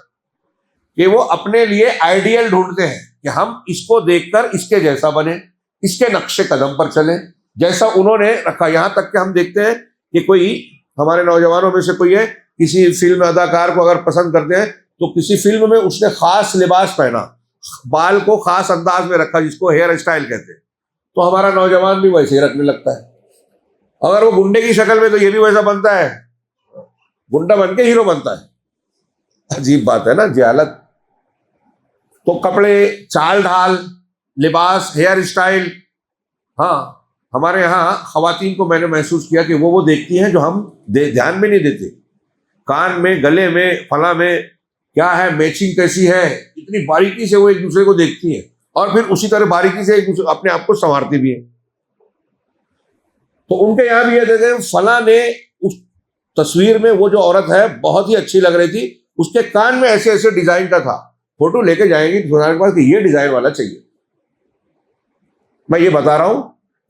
کہ وہ اپنے لیے آئیڈیل ڈھونڈتے ہیں کہ ہم اس کو دیکھ کر اس کے جیسا بنیں، اس کے نقش قدم پر چلیں جیسا انہوں نے رکھا۔ یہاں تک کہ ہم دیکھتے ہیں کہ کوئی ہمارے نوجوانوں میں سے کوئی ہے، کسی فلم اداکار کو اگر پسند کرتے ہیں تو کسی فلم میں اس نے خاص لباس پہنا، بال کو خاص انداز میں رکھا جس کو ہیئر اسٹائل کہتے ہیں، تو ہمارا نوجوان بھی ویسے ہی رکھنے لگتا ہے۔ اگر وہ گنڈے کی شکل میں تو یہ بھی ویسا بنتا ہے، گنڈا بن کے ہیرو بنتا ہے۔ عجیب بات ہے نا، جہالت۔ تو کپڑے، چال ڈھال، لباس، ہیئر اسٹائل، ہاں ہمارے یہاں خواتین کو میں نے محسوس کیا کہ وہ دیکھتی ہیں جو ہم دھیان میں نہیں دیتے، کان میں، گلے میں، فلاں میں کیا ہے، میچنگ کیسی ہے، اتنی باریکی سے وہ ایک دوسرے کو دیکھتی ہیں، اور پھر اسی طرح باریکی سے ایک دوسرے اپنے آپ کو سنوارتی بھی ہیں۔ تو ان کے یہاں بھی یہ دیکھیں فلاں نے اس تصویر میں وہ جو عورت ہے بہت ہی اچھی لگ رہی تھی، اس کے کان میں ایسے ایسے ڈیزائن کا تھا، فوٹو لے کے جائیں گی کے پاس کہ یہ ڈیزائن والا چاہیے۔ میں یہ بتا رہا ہوں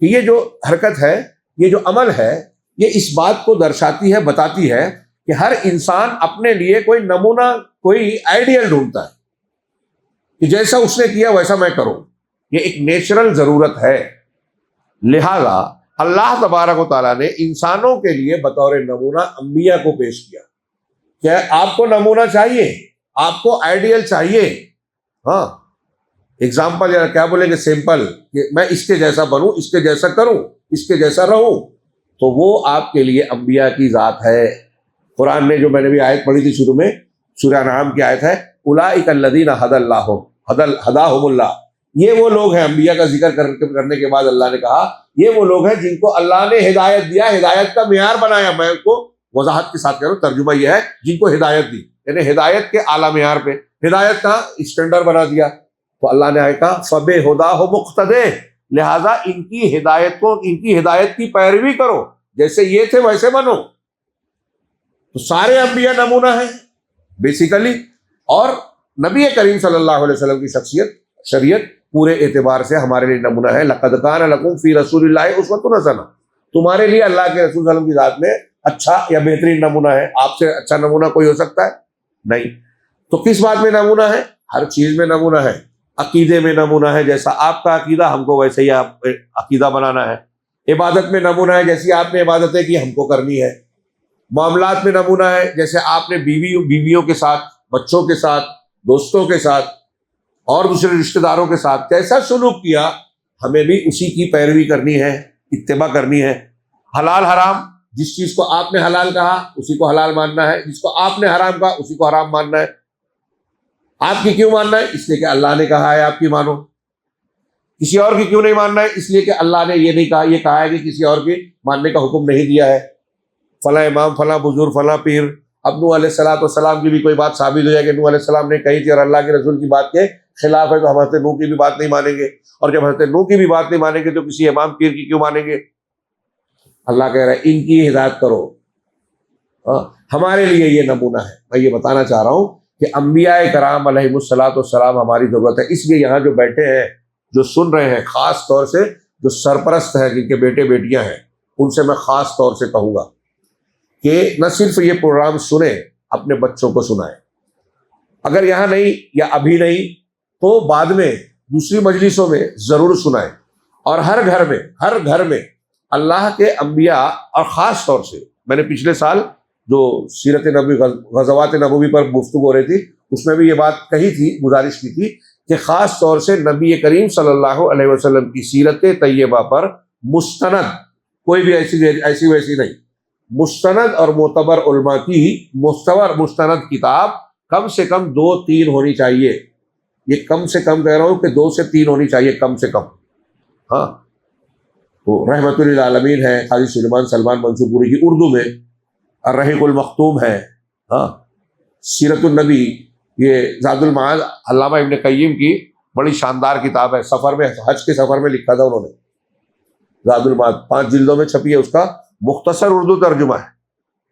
کہ یہ جو حرکت ہے، یہ جو عمل ہے، یہ اس بات کو درشاتی ہے، بتاتی ہے کہ ہر انسان اپنے لیے کوئی نمونہ، کوئی آئیڈیل ڈھونڈتا ہے کہ جیسا اس نے کیا ویسا میں کروں۔ یہ ایک نیچرل ضرورت ہے۔ لہذا اللہ تبارک و تعالیٰ نے انسانوں کے لیے بطور نمونہ انبیاء کو پیش کیا۔ کیا آپ کو نمونہ چاہیے؟ آپ کو آئیڈیل چاہیے؟ ہاں، اگزامپل یا کیا بولیں گے، سمپل، کہ میں اس کے جیسا بنوں، اس کے جیسا کروں، اس کے جیسا رہوں، تو وہ آپ کے لیے انبیاء کی ذات ہے۔ قرآن نے جو میں نے بھی آیت پڑھی تھی شروع میں، سورہ انعام کی آیت ہے، اولئک الذین ھدی اللہ ھداھم اللہ، یہ وہ لوگ ہیں۔ انبیاء کا ذکر کرنے کے بعد اللہ نے کہا یہ وہ لوگ ہیں جن کو اللہ نے ہدایت دیا، ہدایت کا معیار بنایا۔ میں ان کو وضاحت کے ساتھ کہہ رہا ہوں، ترجمہ یہ ہے جن کو ہدایت دی، یعنی ہدایت کے اعلیٰ معیار پہ ہدایت کا اسٹینڈرڈ بنا دیا۔ تو اللہ نے کہا فَبِہُدَاهُ مُقْتَدِیٰ، لہٰذا ان کی ہدایت کی پیروی کرو، جیسے یہ تھے ویسے بنو۔ تو سارے انبیاء نمونہ ہیں بیسیکلی، اور نبی کریم صلی اللہ علیہ وسلم کی شریعت پورے اعتبار سے ہمارے لیے نمونہ ہے۔ لَقَدْ كَانَ لَكُمْ فِي رَسُولِ اللَّهِ أُسْوَةٌ حَسَنَةٌ، تمہارے لیے اللہ کے رسول صلی اللہ علیہ وسلم کی ذات میں اچھا یا بہترین نمونہ ہے۔ آپ سے اچھا نمونہ کوئی ہو سکتا ہے؟ نہیں۔ تو کس بات میں نمونہ ہے؟ ہر چیز میں نمونہ ہے۔ عقیدے میں نمونہ ہے، جیسا آپ کا عقیدہ ہم کو ویسے ہی آپ عقیدہ بنانا ہے۔ عبادت میں نمونہ ہے، جیسی آپ نے عبادتیں کی ہم کو کرنی ہے۔ معاملات میں نمونہ ہے، جیسے آپ نے بیویوں کے ساتھ، بچوں کے ساتھ، دوستوں کے ساتھ اور دوسرے رشتہ داروں کے ساتھ کیسا سلوک کیا، ہمیں بھی اسی کی پیروی کرنی ہے، اتباع کرنی ہے۔ حلال حرام، جس چیز کو آپ نے حلال کہا اسی کو حلال ماننا ہے، جس کو آپ نے حرام کہا اسی کو حرام ماننا ہے۔ آپ کی کیوں ماننا ہے؟ اس لیے کہ اللہ نے کہا ہے آپ کی مانو۔ کسی اور کی کیوں نہیں ماننا ہے؟ اس لیے کہ اللہ نے یہ نہیں کہا، یہ کہا ہے کہ کسی اور کی ماننے کا حکم نہیں دیا ہے۔ فلاں امام، فلاں بزرگ، فلاں پیر، اب نوح علیہ السلام کی بھی کوئی بات ثابت ہو جائے کہ نوح علیہ السلام نے کہی تھی اور اللہ کے رسول کی بات کے خلاف ہے، تو ہم حضرت نوح کی بھی بات نہیں مانیں گے، اور جب حضرت نوح کی بھی بات نہیں مانیں گے تو کسی امام پیر کی کیوں مانیں گے؟ اللہ کہہ رہا ہے ان کی ہدایت کرو۔ ہمارے لیے یہ نمونہ ہے۔ میں یہ بتانا چاہ رہا ہوں کہ انبیاء کرام علیہم الصلوۃ والسلام ہماری ضرورت ہے۔ اس لیے یہاں جو بیٹھے ہیں، جو سن رہے ہیں، خاص طور سے جو سرپرست ہیں، جن کے بیٹے بیٹیاں ہیں، ان سے میں خاص طور سے کہوں گا کہ نہ صرف یہ پروگرام سنیں، اپنے بچوں کو سنائیں۔ اگر یہاں نہیں یا ابھی نہیں تو بعد میں دوسری مجلسوں میں ضرور سنائیں، اور ہر گھر میں اللہ کے انبیاء، اور خاص طور سے میں نے پچھلے سال جو سیرت نبوی، غزوات نبوی پر گفتگو ہو رہی تھی، اس میں بھی یہ بات کہی تھی، گزارش کی تھی کہ خاص طور سے نبی کریم صلی اللہ علیہ وسلم کی سیرت طیبہ پر مستند، کوئی بھی ایسی ویسی نہیں، مستند اور معتبر علماء کی مستند کتاب کم سے کم 2-3 ہونی چاہیے۔ یہ کم سے کم کہہ رہا ہوں کہ 2 سے 3 ہونی چاہیے کم سے کم۔ ہاں، تو رحمت للعالمین ہے قاضی سلمان منصور پوری کی اردو میں، الرحیق المختوم ہے، ہاں، سیرت النبی، یہ زاد المعاد علامہ ابن قیم کی بڑی شاندار کتاب ہے، سفر میں، حج کے سفر میں لکھا تھا انہوں نے، زاد المعاد 5 جلدوں میں چھپی ہے، اس کا مختصر اردو ترجمہ ہے۔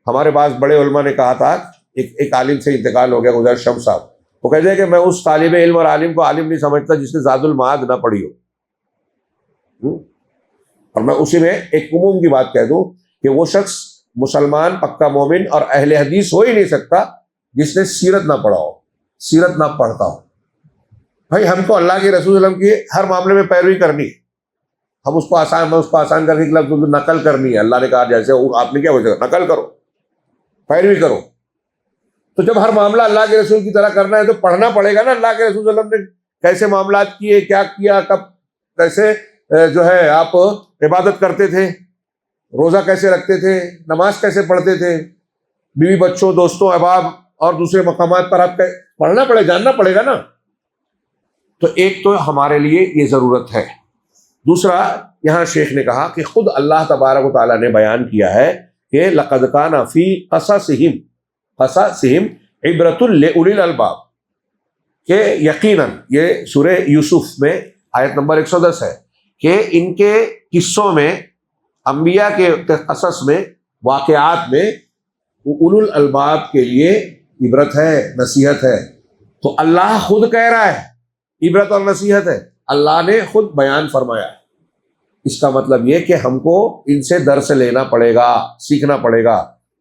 ہمارے بعض بڑے علماء نے کہا تھا، ایک عالم سے انتقال ہو گیا، گزر شمس صاحب، وہ کہتے ہیں کہ میں اس طالب علم اور عالم کو عالم نہیں سمجھتا جس نے زاد المعاد نہ پڑھی ہو۔ اور میں اسی میں ایک عموم کی بات کہہ دوں کہ وہ شخص مسلمان، پکا مومن اور اہل حدیث ہو ہی نہیں سکتا جس نے سیرت نہ پڑھا ہو، سیرت نہ پڑھتا ہو۔ بھائی ہم کو اللہ کے رسول صلی اللہ علیہ وسلم کی ہر معاملے میں پیروی کرنی ہے، ہم اس کو آسان کر کے لفظ نقل کرنی ہے۔ اللہ نے کہا جیسے آپ نے کیا وجہ، نقل کرو، پیروی کرو۔ تو جب ہر معاملہ اللہ کے رسول کی طرح کرنا ہے تو پڑھنا پڑے گا نا، اللہ کے رسول صلی اللہ علیہ وسلم نے کیسے معاملات کیے، کیا کیا، کب کیسے جو ہے آپ عبادت کرتے تھے، روزہ کیسے رکھتے تھے، نماز کیسے پڑھتے تھے، بیوی بچوں، دوستوں، احباب اور دوسرے مقامات پر آپ پڑھنا پڑے، جاننا پڑے گا نا۔ تو ایک تو ہمارے لیے یہ ضرورت ہے۔ دوسرا، یہاں شیخ نے کہا کہ خود اللہ تبارک و تعالیٰ نے بیان کیا ہے کہ لَقَدْ كَانَ فِي قَصَصِهِمْ عِبْرَةٌ لِأُولِي الْأَلْبَابِ، کہ یقیناً یہ سورہ یوسف میں آیت نمبر 110 ہے کہ ان کے قصوں میں، انبیاء کے قصص میں، واقعات میں اولو الالباب کے لیے عبرت ہے، نصیحت ہے۔ تو اللہ خود کہہ رہا ہے عبرت اور نصیحت ہے، اللہ نے خود بیان فرمایا ہے۔ اس کا مطلب یہ کہ ہم کو ان سے درس لینا پڑے گا، سیکھنا پڑے گا،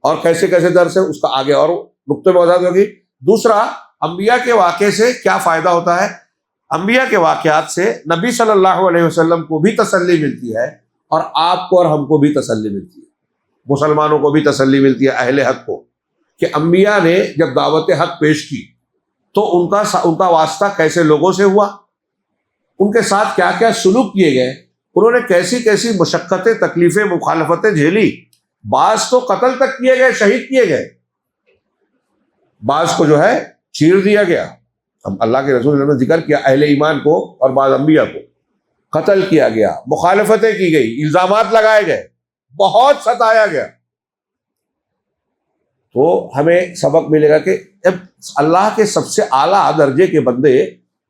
اور کیسے کیسے درس ہے اس کا آگے اور نقطے میں وضاحت ہوگی۔ دوسرا، انبیاء کے واقعے سے کیا فائدہ ہوتا ہے؟ انبیاء کے واقعات سے نبی صلی اللہ علیہ وسلم کو بھی تسلی ملتی ہے، اور آپ کو اور ہم کو بھی تسلی ملتی ہے، مسلمانوں کو بھی تسلی ملتی ہے، اہل حق کو، کہ انبیاء نے جب دعوت حق پیش کی تو ان کا واسطہ کیسے لوگوں سے ہوا، ان کے ساتھ کیا کیا سلوک کیے گئے، انہوں نے کیسی کیسی مشقتیں، تکلیفیں، مخالفتیں جھیلی، بعض تو قتل تک کیے گئے، شہید کیے گئے، بعض کو جو ہے چیر دیا گیا۔ ہم اللہ کے رسول نے ذکر کیا اہل ایمان کو اور بعض انبیاء کو قتل کیا گیا، مخالفتیں کی گئی، الزامات لگائے گئے، بہت ستایا گیا۔ تو ہمیں سبق ملے گا کہ جب اللہ کے سب سے اعلیٰ درجے کے بندے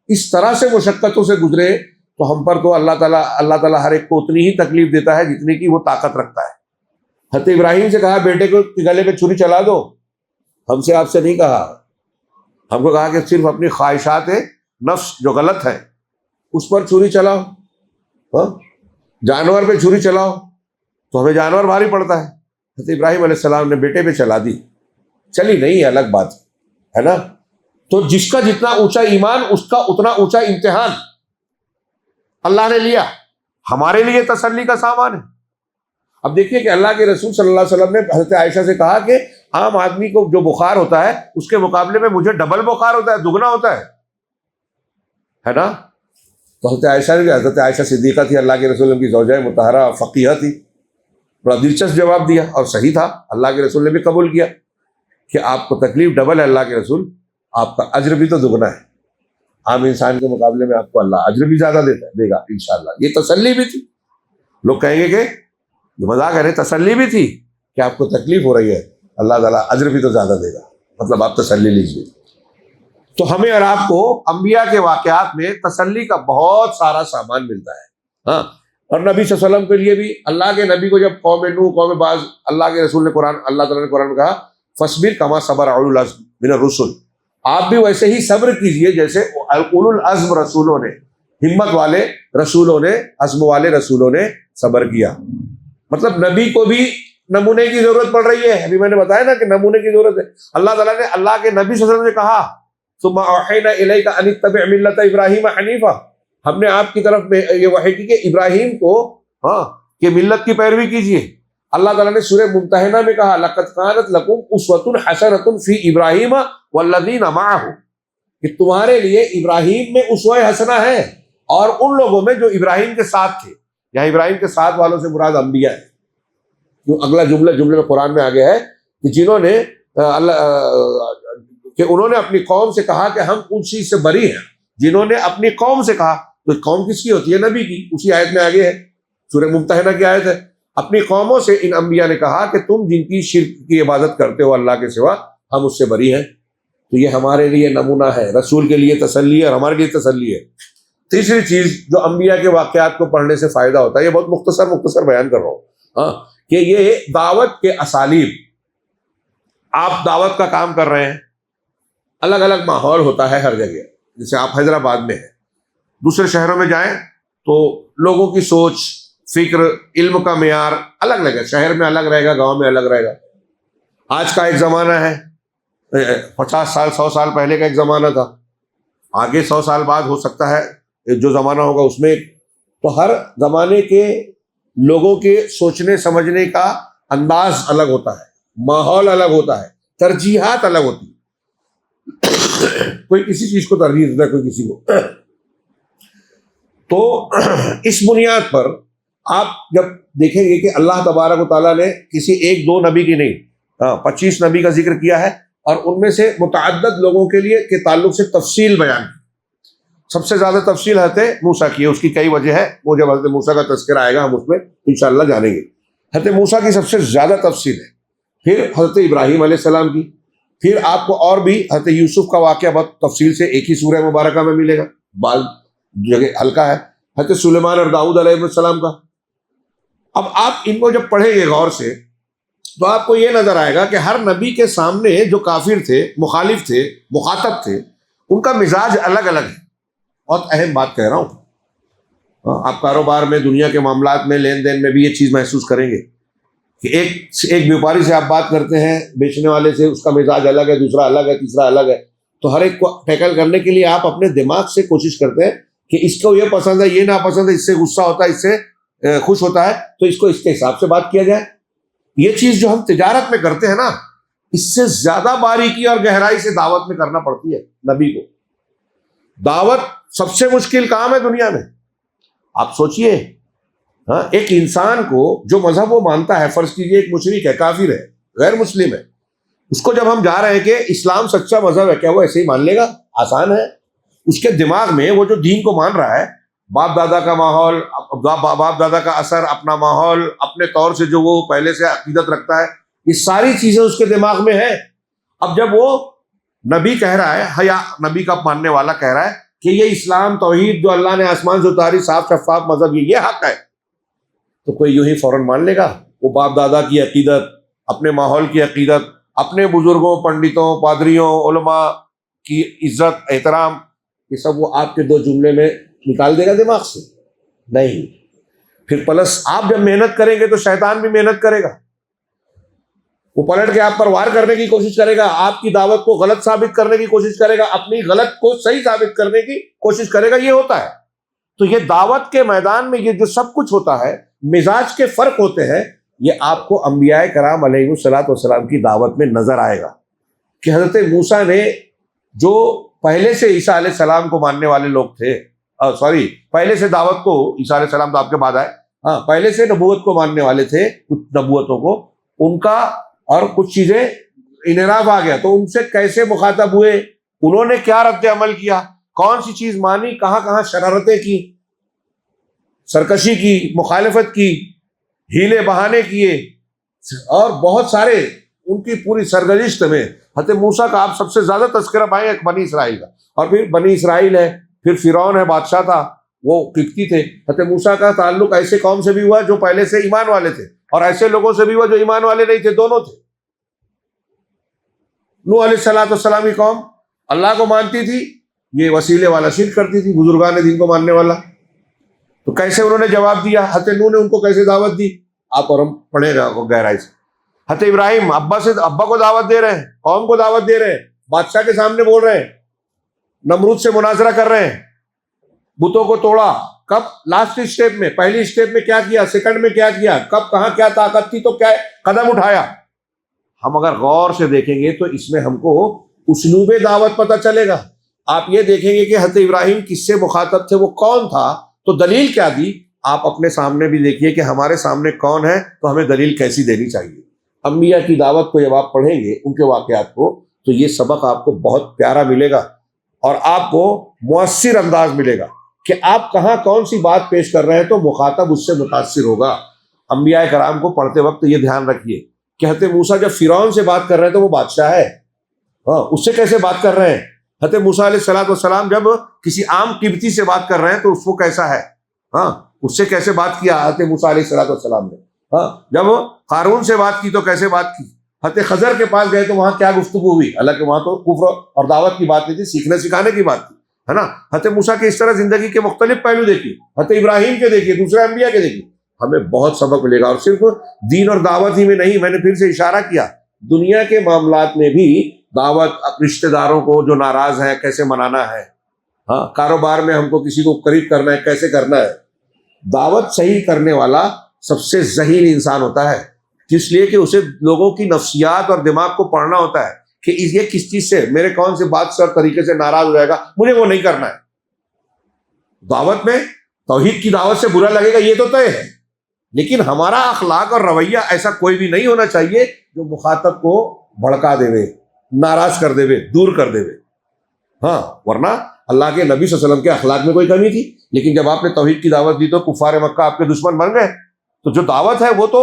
اس طرح سے مشقتوں سے گزرے تو ہم پر تو اللہ تعالیٰ ہر ایک کو اتنی ہی تکلیف دیتا ہے جتنی کی وہ طاقت رکھتا ہے۔ حضرت ابراہیم سے کہا بیٹے کو گلے پہ چھری چلا دو، ہم سے آپ سے نہیں کہا، ہم کو کہا کہ صرف اپنی خواہشات نفس جو غلط ہے اس پر چھری چلاؤ، جانور پہ چھری چلاؤ تو ہمیں جانور بھاری پڑتا ہے۔ حضرت ابراہیم علیہ السلام نے بیٹے پہ چلا دی، چلی نہیں، الگ بات ہے نا۔ تو جس کا جتنا اونچا ایمان اس کا اتنا اونچا امتحان اللہ نے لیا، ہمارے لیے تسلی کا سامان ہے۔ اب دیکھیے کہ اللہ کے رسول صلی اللہ علیہ وسلم نے حضرت عائشہ سے کہا کہ عام آدمی کو جو بخار ہوتا ہے اس کے مقابلے میں مجھے ڈبل بخار ہوتا ہے، دگنا ہوتا ہے۔ ہے نا. تو حضرت عائشہ صدیقہ تھی, اللہ کے رسول کی زوجہ مطہرہ فقیہ تھی. بڑا دلچسپ جواب دیا اور صحیح تھا. اللہ کے رسول نے بھی قبول کیا کہ آپ کو تکلیف ڈبل ہے اللہ کے رسول, آپ کا اجر بھی تو دگنا ہے. عام انسان کے مقابلے میں آپ کو اللہ اجر بھی زیادہ دے گا انشاءاللہ. یہ تسلی بھی تھی. لوگ کہیں گے کہ مذاق کرے, تسلی بھی تھی کہ آپ کو تکلیف ہو رہی ہے, اللہ تعالیٰ اجر بھی تو زیادہ دے گا, مطلب آپ تسلی لیجیے. تو ہمیں اور آپ کو انبیاء کے واقعات میں تسلی کا بہت سارا سامان ملتا ہے. ہاں, اور نبی صلی اللہ علیہ وسلم کے لیے بھی, اللہ کے نبی کو جب قوم نوح, قوم بعض, اللہ کے رسول نے قرآن, اللہ تعالیٰ نے قرآن میں کہا فاصبر کما صبر اولو العزم من الرسل, آپ بھی ویسے ہی صبر کیجئے جیسے اولو العزم رسولوں نے, ہمت والے رسولوں نے, عزم والے رسولوں نے صبر کیا. مطلب نبی کو بھی نمونے کی ضرورت پڑ رہی ہے. ابھی میں نے بتایا نا کہ نمونے کی ضرورت ہے. اللہ تعالیٰ نے اللہ کے نبی صلی اللہ علیہ وسلم سے کہا ثم اوحینا الیک ان اتبع ملۃ ابراہیم حنیفا, ہم نے آپ کی طرف میں یہ وحی کی کہ ابراہیم کو, ہاں, کہ ملت کی پیروی کیجیے. اللہ تعالیٰ نے سورہ ممتحنہ میں کہا لقد کانت لکم اسوۃ حسنۃ فی ابراہیم والذین معہ, کہ تمہارے لیے ابراہیم میں اسوہ حسنہ ہے اور ان لوگوں میں جو ابراہیم کے ساتھ تھے. یہاں ابراہیم کے ساتھ والوں سے مراد انبیاء ہے. کیوں اگلا جملے میں قرآن میں آگے ہے کہ جنہوں نے کہ انہوں نے اپنی قوم سے کہا کہ ہم اس چیز سے بری ہیں. جنہوں نے اپنی قوم سے کہا, تو قوم کس کی ہوتی ہے؟ نبی کی. اسی آیت میں آگے ہے, سورہ ممتحنہ کی آیت ہے. اپنی قوموں سے ان انبیاء نے کہا کہ تم جن کی شرک کی عبادت کرتے ہو اللہ کے سوا, ہم اس سے بری ہیں. تو یہ ہمارے لیے نمونہ ہے, رسول کے لیے تسلی ہے اور ہمارے لیے تسلی ہے. تیسری چیز جو انبیاء کے واقعات کو پڑھنے سے فائدہ ہوتا ہے, یہ بہت مختصر بیان کر رہا ہوں, ہاں, کہ یہ دعوت کے اسالیب. آپ دعوت کا کام کر رہے ہیں, الگ الگ ماحول ہوتا ہے ہر جگہ. جیسے آپ حیدرآباد میں ہیں, دوسرے شہروں میں جائیں تو لوگوں کی سوچ, فکر, علم کا معیار الگ الگ ہے. شہر میں الگ رہے گا, گاؤں میں الگ رہے گا. آج کا ایک زمانہ ہے, 50 سال 100 سال پہلے کا ایک زمانہ تھا, آگے 100 سال بعد ہو سکتا ہے جو زمانہ ہوگا اس میں. تو ہر زمانے کے لوگوں کے سوچنے سمجھنے کا انداز الگ ہوتا ہے, ماحول الگ ہوتا ہے, ترجیحات الگ ہوتی ہیں. کوئی کسی چیز کو ترجیح دیتا ہے, کوئی کسی کو. تو اس بنیاد پر آپ جب دیکھیں گے کہ اللہ تبارک و تعالیٰ نے کسی ایک دو نبی کی نہیں, 25 نبی کا ذکر کیا ہے, اور ان میں سے متعدد لوگوں کے لیے کے تعلق سے تفصیل بیان کی. سب سے زیادہ تفصیل حضرت موسیٰ کی ہے. اس کی کئی وجہ ہے, وہ جب حضرت موسیٰ کا تذکرہ آئے گا ہم اس میں انشاءاللہ جانیں گے. حضرت موسیٰ کی سب سے زیادہ تفصیل ہے, پھر حضرت ابراہیم علیہ السلام کی, پھر آپ کو اور بھی حضرت یوسف کا واقعہ بہت تفصیل سے ایک ہی سورہ مبارکہ میں ملے گا, بعض جگہ ہلکا ہے, حضرت سلیمان اور داؤد علیہ السلام کا. اب آپ ان کو جب پڑھیں گے غور سے تو آپ کو یہ نظر آئے گا کہ ہر نبی کے سامنے جو کافر تھے, مخالف تھے, مخاطب تھے, ان کا مزاج الگ الگ ہے. بہت اہم بات کہہ رہا ہوں. آپ کاروبار میں, دنیا کے معاملات میں, لین دین میں بھی یہ چیز محسوس کریں گے کہ ایک بیوپاری سے آپ بات کرتے ہیں, بیچنے والے سے, اس کا مزاج الگ ہے, دوسرا الگ ہے, تیسرا الگ ہے. تو ہر ایک کو ٹیکل کرنے کے لیے آپ اپنے دماغ سے کوشش کرتے ہیں کہ اس کو یہ پسند ہے, یہ ناپسند ہے, اس سے غصہ ہوتا ہے, اس سے خوش ہوتا ہے, تو اس کو اس کے حساب سے بات کیا جائے. یہ چیز جو ہم تجارت میں کرتے ہیں نا, اس سے زیادہ باریکی اور گہرائی سے دعوت میں کرنا پڑتی ہے نبی کو. دعوت سب سے مشکل کام ہے دنیا میں. آپ سوچئے, ہاں, ایک انسان کو جو مذہب وہ مانتا ہے, فرض کیجئے ایک مشرک ہے, کافر ہے, غیر مسلم ہے, اس کو جب ہم جا رہے ہیں کہ اسلام سچا مذہب ہے, کیا وہ ایسے ہی مان لے گا؟ آسان ہے. اس کے دماغ میں وہ جو دین کو مان رہا ہے, باپ دادا کا ماحول, باپ دادا کا اثر, اپنا ماحول, اپنے طور سے جو وہ پہلے سے عقیدت رکھتا ہے, یہ ساری چیزیں اس کے دماغ میں ہیں. اب جب وہ نبی کہہ رہا ہے, یا نبی کا ماننے والا کہہ رہا ہے کہ یہ اسلام توحید جو اللہ نے آسمان سے اتاری, صاف شفاف مذہب, یہ حق ہے, تو کوئی یوں ہی فوراً مان لے گا؟ وہ باپ دادا کی عقیدت, اپنے ماحول کی عقیدت, اپنے بزرگوں, پنڈتوں, پادریوں, علماء کی عزت, احترام, یہ سب وہ آپ کے 2 جملے میں نکال دے گا دماغ سے؟ نہیں. پھر پلس آپ جب محنت کریں گے تو شیطان بھی محنت کرے گا, وہ پلٹ کے آپ پر وار کرنے کی کوشش کرے گا, آپ کی دعوت کو غلط ثابت کرنے کی کوشش کرے گا, اپنی غلط کو صحیح ثابت کرنے کی کوشش کرے گا. یہ ہوتا ہے. تو یہ دعوت کے میدان میں یہ جو سب کچھ ہوتا ہے, مزاج کے فرق ہوتے ہیں, یہ آپ کو انبیاء کرام علیہ الصلوۃ والسلام کی دعوت میں نظر آئے گا. کہ حضرت موسیٰ نے جو پہلے سے عیسیٰ علیہ السلام کو ماننے والے لوگ تھے، پہلے سے دعوت کو، عیسیٰ علیہ السلام تو آپ کے بعد آئے، پہلے سے نبوت کو ماننے والے تھے، کچھ نبوتوں کو، ان کا اور کچھ چیزیں انحراف آ گیا، تو ان سے کیسے مخاطب ہوئے، انہوں نے کیا رد عمل کیا، کون سی چیز مانی، کہاں کہاں شرارتیں کی، سرکشی کی، مخالفت کی، ہیلے بہانے کیے، اور بہت سارے ان کی پوری سرگزشت میں حضرت موسیٰ کا آپ سب سے زیادہ تذکرہ پائیں گے بنی اسرائیل کا، اور پھر بنی اسرائیل ہے، پھر فرعون ہے، بادشاہ تھا، وہ قبطی تھے۔ حضرت موسیٰ کا تعلق ایسے قوم سے بھی ہوا جو پہلے سے ایمان والے تھے، اور ایسے لوگوں سے بھی ہوا جو ایمان والے نہیں تھے، دونوں تھے۔ نوح علیہ السلام کی قوم اللہ کو مانتی تھی، یہ وسیلے والا شرک کرتی تھی، بزرگان دین کو ماننے والا، تو کیسے انہوں نے جواب دیا، حضرت نوح نے ان کو کیسے دعوت دی، آپ اور ہم پڑھیں گا گہرائی سے۔ حضرت ابراہیم ابا کو دعوت دے رہے ہیں، قوم کو دعوت دے رہے ہیں، بادشاہ کے سامنے بول رہے ہیں، نمرود سے مناظرہ کر رہے ہیں، بتوں کو توڑا، کب لاسٹ اسٹیپ میں، پہلی اسٹیپ میں کیا کیا، سیکنڈ میں کیا کیا، کب کہاں کیا طاقت تھی تو کیا قدم اٹھایا۔ ہم اگر غور سے دیکھیں گے تو اس میں ہم کو اسلوب دعوت پتہ چلے گا۔ آپ یہ دیکھیں گے کہ حضرت ابراہیم کس سے مخاطب تھے، وہ کون تھا، تو دلیل کیا دی۔ آپ اپنے سامنے بھی دیکھیے کہ ہمارے سامنے کون ہے تو ہمیں دلیل کیسی دینی چاہیے۔ انبیاء کی دعوت کو جب آپ پڑھیں گے، ان کے واقعات کو، تو یہ سبق آپ کو بہت پیارا ملے گا، اور آپ کو مؤثر انداز ملے گا کہ آپ کہاں کون سی بات پیش کر رہے ہیں تو مخاطب اس سے متاثر ہوگا۔ انبیاء کرام کو پڑھتے وقت یہ دھیان رکھیے کہ حضرت موسیٰ جب فرعون سے بات کر رہے ہیں تو وہ بادشاہ ہے، اس سے کیسے بات کر رہے ہیں۔ حضرت موسیٰ علیہ السلام جب کسی عام قبطی سے بات کر رہے ہیں تو اس کو کیسا ہے، اس سے کیسے بات کیا حضرت موسیٰ علیہ السلام نے۔ جب قارون سے بات کی تو کیسے بات کی، حضرت خضر کے پاس گئے تو وہاں کیا گفتگو ہوئی، حالانکہ وہاں تو کفر اور دعوت کی بات نہیں تھی، سیکھنے سکھانے کی بات تھی، ہے نا۔ حضرت موسیٰ کے اس طرح زندگی کے مختلف پہلو دیکھیے، حضرت ابراہیم کے دیکھیے، دوسرے انبیاء کے دیکھیے، ہمیں بہت سبق ملے گا۔ اور صرف دین اور دعوت ہی میں نہیں، میں نے پھر سے اشارہ کیا، دنیا کے معاملات میں بھی دعوت، رشتہ داروں کو جو ناراض ہیں کیسے منانا ہے، کاروبار میں ہم کو کسی کو قریب کرنا ہے کیسے کرنا ہے۔ دعوت صحیح کرنے والا سب سے ذہین انسان ہوتا ہے، اس لیے کہ اسے لوگوں کی نفسیات اور دماغ کو پڑھنا ہوتا ہے کہ یہ کس چیز سے، میرے کون سے بات سے اور طریقے سے ناراض ہو جائے گا، مجھے وہ نہیں کرنا ہے۔ دعوت میں توحید کی دعوت سے برا لگے گا یہ تو طے ہے، لیکن ہمارا اخلاق اور رویہ ایسا کوئی بھی نہیں ہونا چاہیے جو مخاطب کو بھڑکا دے، ناراض کر دے، دور کر دے۔ ورنہ اللہ کے نبی صلی اللہ علیہ وسلم کے اخلاق میں کوئی کمی تھی، لیکن جب آپ نے توحید کی دعوت دی تو کفار مکہ آپ کے دشمن بن گئے، تو جو دعوت ہے وہ تو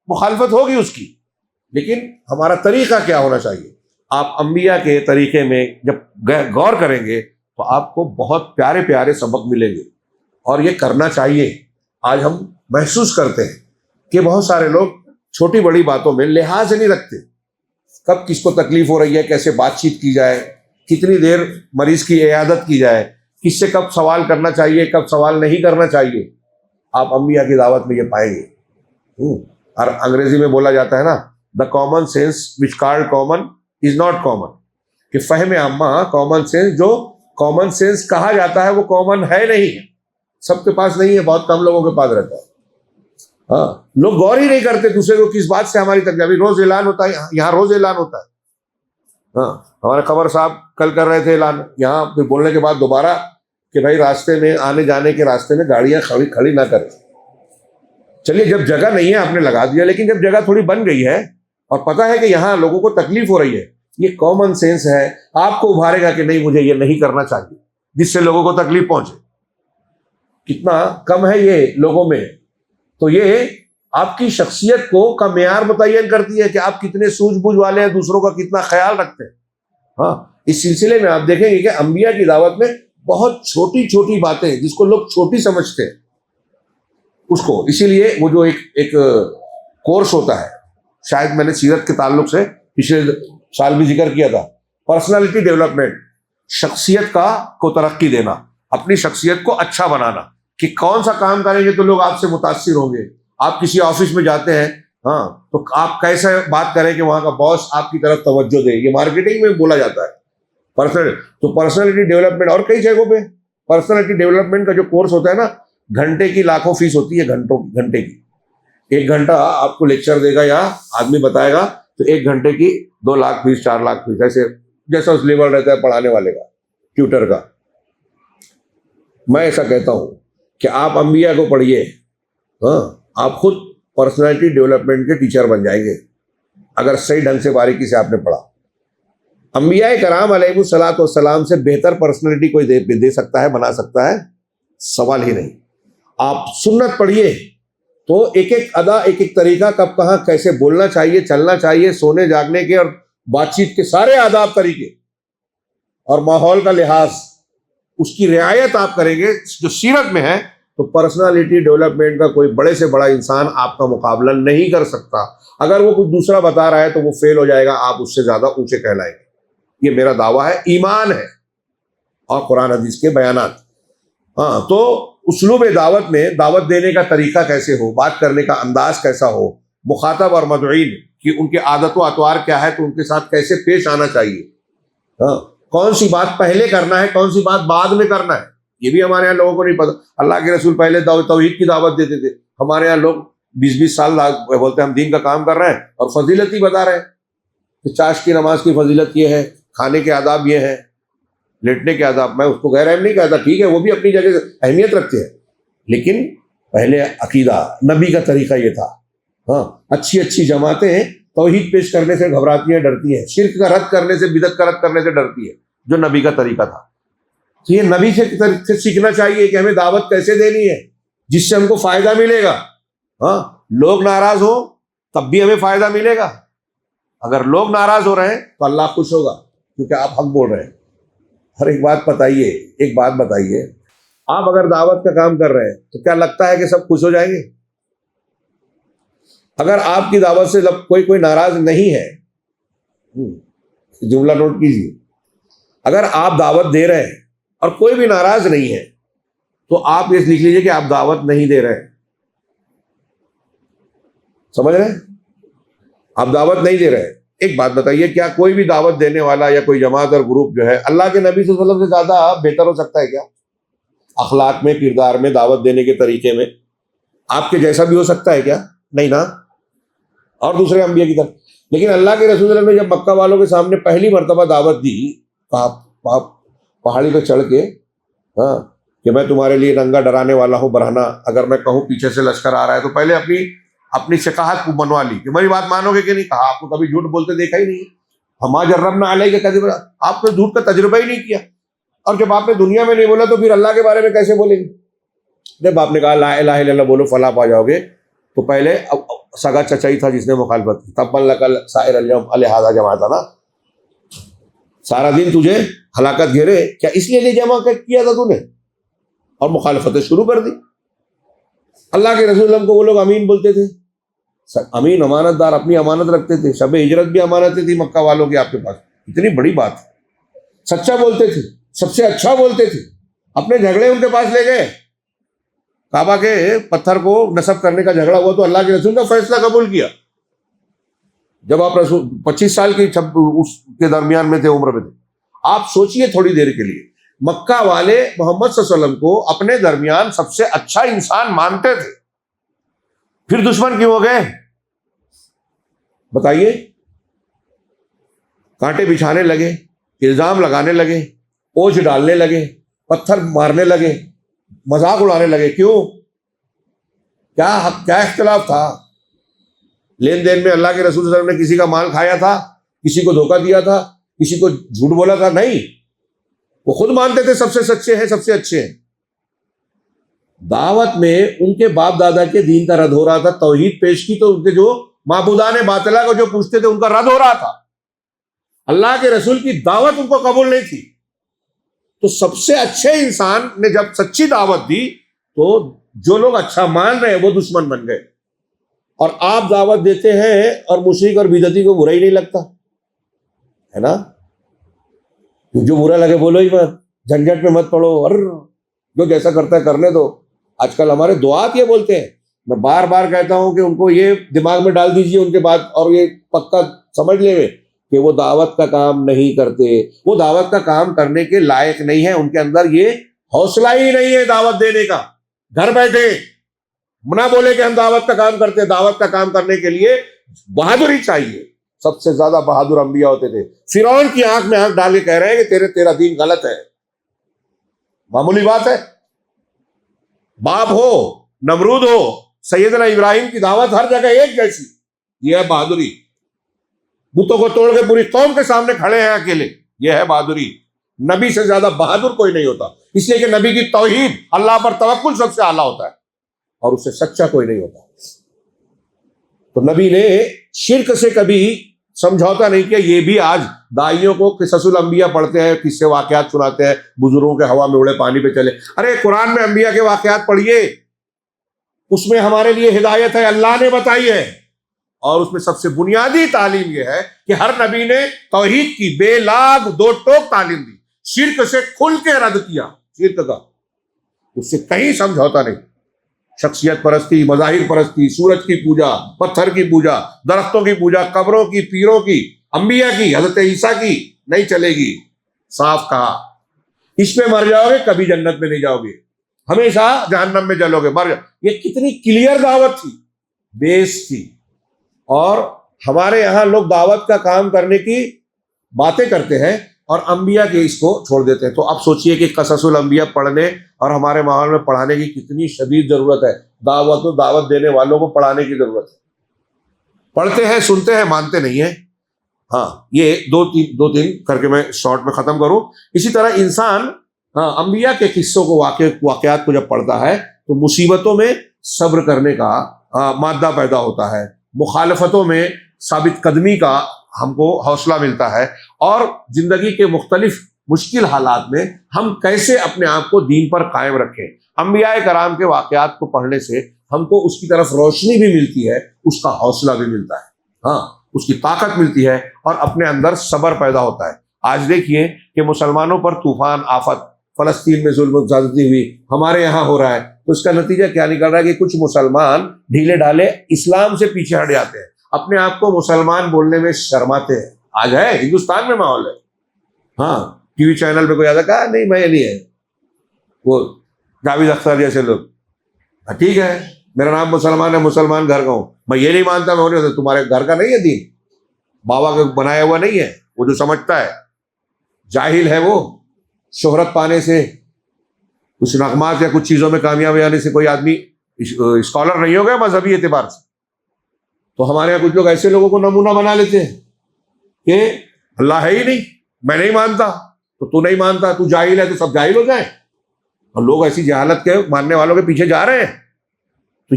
مخالفت ہوگی اس کی، لیکن ہمارا طریقہ کیا ہونا چاہیے۔ آپ انبیاء کے طریقے میں جب غور کریں گے تو آپ کو بہت پیارے پیارے سبق ملیں گے، اور یہ کرنا چاہیے۔ آج ہم محسوس کرتے ہیں کہ بہت سارے لوگ چھوٹی بڑی باتوں میں لحاظ نہیں رکھتے، کب کس کو تکلیف ہو رہی ہے، کیسے بات چیت کی جائے، کتنی دیر مریض کی عیادت کی جائے، کس سے کب سوال کرنا چاہیے، کب سوال نہیں کرنا چاہیے۔ آپ انبیاء کی دعوت میں یہ پائیں گے۔ اور انگریزی میں بولا جاتا ہے نا، the common sense which called common is not common, کہ فہم عامہ، کامن سینس جو کامن سینس کہا جاتا ہے وہ کامن ہے نہیں، سب کے پاس نہیں ہے، بہت کم لوگوں کے پاس رہتا ہے۔ لوگ غور ہی نہیں کرتے دوسرے کو کس بات سے ہماری تک، ابھی روز اعلان ہوتا ہے، یہاں روز اعلان ہوتا ہے۔ ہمارے خبر صاحب کل کر رہے تھے اعلان یہاں، پھر بولنے کے بعد دوبارہ کہ بھائی راستے میں آنے جانے کے راستے میں گاڑیاں کھڑی نہ کریں۔ چلیے جب جگہ نہیں ہے آپ نے لگا دیا، لیکن جب جگہ تھوڑی بن گئی ہے اور پتہ ہے کہ یہاں لوگوں کو تکلیف ہو رہی ہے، یہ کامن سینس ہے، آپ کو ابھارے گا کہ نہیں مجھے یہ نہیں کرنا چاہیے جس سے لوگوں کو تکلیف پہنچے۔ کتنا کم ہے یہ لوگوں میں، تو یہ آپ کی شخصیت کا معیار متعین کرتی ہے کہ آپ کتنے سوجھ بوجھ والے ہیں، دوسروں کا کتنا خیال رکھتے ہیں۔ اس سلسلے میں آپ دیکھیں گے کہ انبیاء کی دعوت میں بہت چھوٹی چھوٹی باتیں جس کو لوگ چھوٹی سمجھتے ہیں اس کو، اسی لیے وہ جو ایک کورس ہوتا ہے، شاید میں نے سیرت کے تعلق سے پچھلے سال بھی ذکر کیا تھا، پرسنالٹی ڈیولپمنٹ، شخصیت کو ترقی دینا، اپنی شخصیت کو اچھا بنانا، کہ کون سا کام کریں گے تو لوگ آپ سے متاثر ہوں گے۔ آپ کسی آفس میں جاتے ہیں تو آپ کیسے بات کریں کہ وہاں کا باس آپ کی طرف توجہ دے، یہ مارکیٹنگ میں بولا جاتا ہے۔ تو پرسنالٹی ڈیولپمنٹ، اور کئی جگہوں پہ پرسنالٹی ڈیولپمنٹ کا جو کورس ہوتا ہے نا، گھنٹے کی لاکھوں فیس ہوتی ہے، گھنٹے کی، 1 گھنٹہ آپ کو لیکچر دے گا یا آدمی بتائے گا تو 1 گھنٹے کی 2 لاکھ فیس، 4 لاکھ فیس، ایسے جیسا اس لیول رہتا ہے پڑھانے والے کا۔ ٹیوٹر کا. میں ایسا کہتا ہوں کہ آپ انبیاء کو پڑھیے, ہاں آپ خود پرسنالٹی ڈیولپمنٹ کے ٹیچر بن جائیں گے اگر صحیح ڈھنگ سے باریکی سے آپ نے پڑھا. انبیاء کرام علیہ الصلاۃ والسلام سے بہتر پرسنالٹی کوئی دے سکتا ہے, بنا سکتا ہے؟ سوال ہی نہیں. آپ سنت پڑھیے تو ایک ایک ادا, ایک ایک طریقہ, کب کہاں کیسے بولنا چاہیے, چلنا چاہیے, سونے جاگنے کے اور بات چیت کے سارے آداب طریقے اور ماحول کا لحاظ, اس کی رعایت آپ کریں گے جو سیرت میں ہے, تو پرسنالٹی ڈیولپمنٹ کا کوئی بڑے سے بڑا انسان آپ کا مقابلہ نہیں کر سکتا. اگر وہ کچھ دوسرا بتا رہا ہے تو وہ فیل ہو جائے گا, آپ اس سے زیادہ اونچے کہلائیں گے. یہ میرا دعویٰ ہے, ایمان ہے اور قرآن حدیث کے بیانات. ہاں تو اسلوب دعوت میں دعوت دینے کا طریقہ کیسے ہو, بات کرنے کا انداز کیسا ہو, مخاطب اور مدعوین کی ان کے عادت و اطوار کیا ہے, تو ان کے ساتھ کیسے پیش آنا چاہیے, ہاں کون سی بات پہلے کرنا ہے, کون سی بات بعد میں کرنا ہے, یہ بھی ہمارے یہاں لوگوں کو نہیں پتا. اللہ کے رسول پہلے توحید کی دعوت دیتے تھے, ہمارے یہاں لوگ 20 سال بولتے ہیں ہم دین کا کام کر رہے ہیں اور فضیلت ہی بتا رہے ہیں کہ چاش کی نماز کی فضیلت یہ ہے, کھانے کے آداب یہ ہیں, لیٹنے کے آداب. میں اس کو غیر اہم نہیں کہتا, ٹھیک ہے وہ بھی اپنی جگہ اہمیت رکھتے ہیں, لیکن پہلے عقیدہ نبی کا طریقہ یہ تھا. ہاں اچھی جماعتیں توحید پیش کرنے سے گھبراتی ہیں, ڈرتی ہیں, شرک کا رد کرنے سے, بدعت کا رد کرنے سے ڈرتی ہے, جو نبی کا طریقہ تھا. تو یہ نبی سے سیکھنا چاہیے کہ ہمیں دعوت کیسے دینی ہے جس سے ہم کو فائدہ ملے گا. ہاں لوگ ناراض ہو تب بھی ہمیں فائدہ ملے گا, اگر لوگ ناراض ہو رہے ہیں تو اللہ خوش ہوگا کیونکہ آپ حق بول رہے ہیں. ہر ایک بات بتائیے, آپ اگر دعوت کا کام کر رہے ہیں تو کیا لگتا ہے کہ سب خوش ہو جائیں گے؟ اگر آپ کی دعوت سے کوئی ناراض نہیں ہے, جملہ نوٹ کیجیے, اگر آپ دعوت دے رہے ہیں اور کوئی بھی ناراض نہیں ہے تو آپ یہ لکھ لیجئے کہ آپ دعوت نہیں دے رہے ہیں. سمجھ رہے ہیں؟ آپ دعوت نہیں دے رہے. ایک بات بتائیے, کیا کوئی بھی دعوت دینے والا یا کوئی جماعت اور گروپ جو ہے اللہ کے نبی صلی اللہ علیہ وسلم سے زیادہ بہتر ہو سکتا ہے کیا؟ اخلاق میں, کردار میں, دعوت دینے کے طریقے میں آپ کے جیسا بھی ہو سکتا ہے کیا؟ نہیں نا. اور دوسرے انبیاء کی طرح. لیکن اللہ کے رسول نے جب مکہ والوں کے سامنے پہلی مرتبہ دعوت دی, پہاڑی پہ چڑھ کے, ہاں کہ میں تمہارے لیے ننگا ڈرانے والا ہوں برہنہ, اگر میں کہوں پیچھے سے لشکر آ رہا ہے, تو پہلے اپنی شقاحت کو منوا لی کہ میری بات مانو گے کہ نہیں. کہا آپ کو کبھی جھوٹ بولتے دیکھا ہی نہیں, ہما جربنا علیہ کا کذب, آپ نے جھوٹ کا تجربہ ہی نہیں کیا, اور جب آپ نے دنیا میں نہیں بولا تو پھر اللہ کے بارے میں کیسے بولیں گے؟ جب آپ نے کہا لا الہ الا اللہ بولو فلاح پا جاؤ گے, تو پہلے سگا چچا ہی تھا جس نے مخالفت کی, تب لکل سائر اليوم الہذا جماعتا نا, سارا دن تجھے ہلاکت گھیرے, کیا اس لیے جمع کیا تھا تو نے, اور مخالفتیں شروع کر دی. اللہ کے رسول کو وہ لوگ امین بولتے تھے, امین امانت دار, اپنی امانت رکھتے تھے. شب ہجرت بھی امانتیں تھی مکہ والوں کی آپ کے پاس, اتنی بڑی بات. سچا بولتے تھے, سب سے اچھا بولتے تھے. اپنے جھگڑے ان کے پاس لے گئے, کعبہ کے پتھر کو نصب کرنے کا جھگڑا ہوا تو اللہ کے رسول کا فیصلہ قبول کیا. جب آپ رسول 25 سال کی اس کے درمیان میں تھے, عمر میں تھے. آپ سوچئے تھوڑی دیر کے لیے, مکہ والے محمد صلی اللہ علیہ وسلم کو اپنے درمیان سب سے اچھا انسان مانتے تھے, پھر دشمن کیوں ہو گئے بتائیے؟ کانٹے بچھانے لگے, الزام لگانے لگے, اوجھ ڈالنے لگے, پتھر مارنے لگے, مذاق اڑانے لگے. کیوں؟ کیا اختلاف تھا؟ لین دین میں اللہ کے رسول صلی اللہ علیہ وسلم نے کسی کا مال کھایا تھا, کسی کو دھوکہ دیا تھا, کسی کو جھوٹ بولا تھا؟ نہیں, وہ خود مانتے تھے سب سے سچے ہیں, سب سے اچھے ہیں. دعوت میں ان کے باپ دادا کے دین کا رد ہو رہا تھا, توحید پیش کی تو ان کے جو معبودان باطلہ کو جو پوچھتے تھے ان کا رد ہو رہا تھا. اللہ کے رسول کی دعوت ان کو قبول نہیں تھی. تو سب سے اچھے انسان نے جب سچی دعوت دی تو جو لوگ اچھا مان رہے ہیں وہ دشمن بن گئے. اور آپ دعوت دیتے ہیں اور مشرک اور بدعتی کو برا ہی نہیں لگتا ہے نا, جو برا لگے بولو ہی مت, جھنجٹ میں مت پڑو, اور جو جیسا کرتا ہے کرنے دو. آج کل ہمارے دعات یہ بولتے ہیں, میں بار بار کہتا ہوں کہ ان کو یہ دماغ میں ڈال دیجئے ان کے بعد, اور یہ پکا سمجھ لیں کہ وہ دعوت کا کام نہیں کرتے, وہ دعوت کا کام کرنے کے لائق نہیں ہے, ان کے اندر یہ حوصلہ ہی نہیں ہے دعوت دینے کا. گھر بیٹھے نہ بولے کہ ہم دعوت کا کام کرتے. دعوت کا کام کرنے کے لیے بہادری چاہیے. سب سے زیادہ بہادر انبیاء ہوتے تھے. فرعون کی آنکھ میں آنکھ ڈال کے کہہ رہے ہیں کہ تیرا دین غلط ہے, معمولی بات ہے؟ باپ ہو، نمرود ہو، سیدنا ابراہیم کی دعوت ہر جگہ ایک جیسی، یہ ہے بہادری۔ بتوں کو توڑ کے پوری قوم کے سامنے کھڑے ہیں اکیلے، یہ ہے بہادری۔ نبی سے زیادہ بہادر کوئی نہیں ہوتا، اس لیے کہ نبی کی توحید، اللہ پر توکل سب سے اعلیٰ ہوتا ہے، اور اس سے سچا کوئی نہیں ہوتا۔ تو نبی نے شرک سے کبھی سمجھوتا نہیں کیا۔ یہ بھی آج داعیوں کو قصص الانبیاء پڑھتے ہیں، قصے واقعات سناتے ہیں، بزرگوں کے ہوا میں اڑے پانی پہ چلے۔ ارے قرآن میں انبیاء کے واقعات پڑھیے، اس میں ہمارے لیے ہدایت ہے، اللہ نے بتائی ہے، اور اس میں سب سے بنیادی تعلیم یہ ہے کہ ہر نبی نے توحید کی بے لاگ دو ٹوک تعلیم دی، شرک سے کھل کے رد کیا، شرک کا اس سے کہیں سمجھوتا نہیں۔ شخصیت پرستی، مظاہر پرستی، سورج کی پوجا، پتھر کی پوجا، درختوں کی پوجا، قبروں کی، پیروں کی، انبیاء کی، حضرت عیسیٰ کی نہیں چلے گی۔ صاف کہا، اس پہ مر جاؤ گے کبھی جنت میں نہیں جاؤ گے، ہمیشہ جہنم میں جلو گے، مر جاؤ۔ یہ کتنی کلیئر دعوت تھی، بیس تھی۔ اور ہمارے یہاں لوگ دعوت کا کام کرنے کی باتیں کرتے ہیں اور انبیاء کے اس کو چھوڑ دیتے ہیں۔ تو اب سوچئے کہ قصص الانبیاء پڑھنے اور ہمارے ماحول میں پڑھانے کی کتنی شدید ضرورت ہے۔ دعوت دینے والوں کو پڑھانے کی ضرورت ہے۔ پڑھتے ہیں، سنتے ہیں، مانتے نہیں ہیں۔ ہاں، یہ دو تین کر کے میں شارٹ میں ختم کروں۔ اسی طرح انسان انبیاء کے قصوں کو، واقعات کو جب پڑھتا ہے تو مصیبتوں میں صبر کرنے کا مادہ پیدا ہوتا ہے، مخالفتوں میں ثابت قدمی کا ہم کو حوصلہ ملتا ہے، اور زندگی کے مختلف مشکل حالات میں ہم کیسے اپنے آپ کو دین پر قائم رکھیں۔ انبیاء کرام کے واقعات کو پڑھنے سے ہم کو اس کی طرف روشنی بھی ملتی ہے، اس کا حوصلہ بھی ملتا ہے، ہاں، اس کی طاقت ملتی ہے، اور اپنے اندر صبر پیدا ہوتا ہے۔ آج دیکھیے کہ مسلمانوں پر طوفان، آفت، فلسطین میں ظلم و زیادتی ہوئی، ہمارے یہاں ہو رہا ہے، تو اس کا نتیجہ کیا نکل رہا ہے کہ کچھ مسلمان ڈھیلے ڈھالے اسلام سے پیچھے ہٹ جاتے ہیں، اپنے آپ کو مسلمان بولنے میں شرماتے ہیں۔ آج ہے ہندوستان میں ماحول ہے، ہاں، ٹی وی چینل پہ کوئی آتا کہا نہیں میں یہ نہیں ہے، وہ جاوید اختر جیسے لوگ، ٹھیک ہے میرا نام مسلمان ہے، مسلمان گھر کا ہوں، میں یہ نہیں مانتا، میں ہونے ہوتا، تمہارے گھر کا نہیں ہے دین، بابا کا بنایا ہوا نہیں ہے، وہ جو سمجھتا ہے جاہل ہے، وہ شہرت پانے سے، کچھ نغمات یا کچھ چیزوں میں کامیابی آنے سے کوئی آدمی اسکالر نہیں ہو گیا مذہبی اعتبار سے۔ تو ہمارے یہاں کچھ لوگ ایسے لوگوں کو نمونہ بنا لیتے ہیں کہ اللہ ہے ہی نہیں، میں نہیں مانتا تو نہیں مانتا، تو جاہل ہے تو سب جاہل ہو جائیں، اور لوگ ایسی جہالت کے ماننے والوں کے پیچھے جا رہے ہیں۔ تو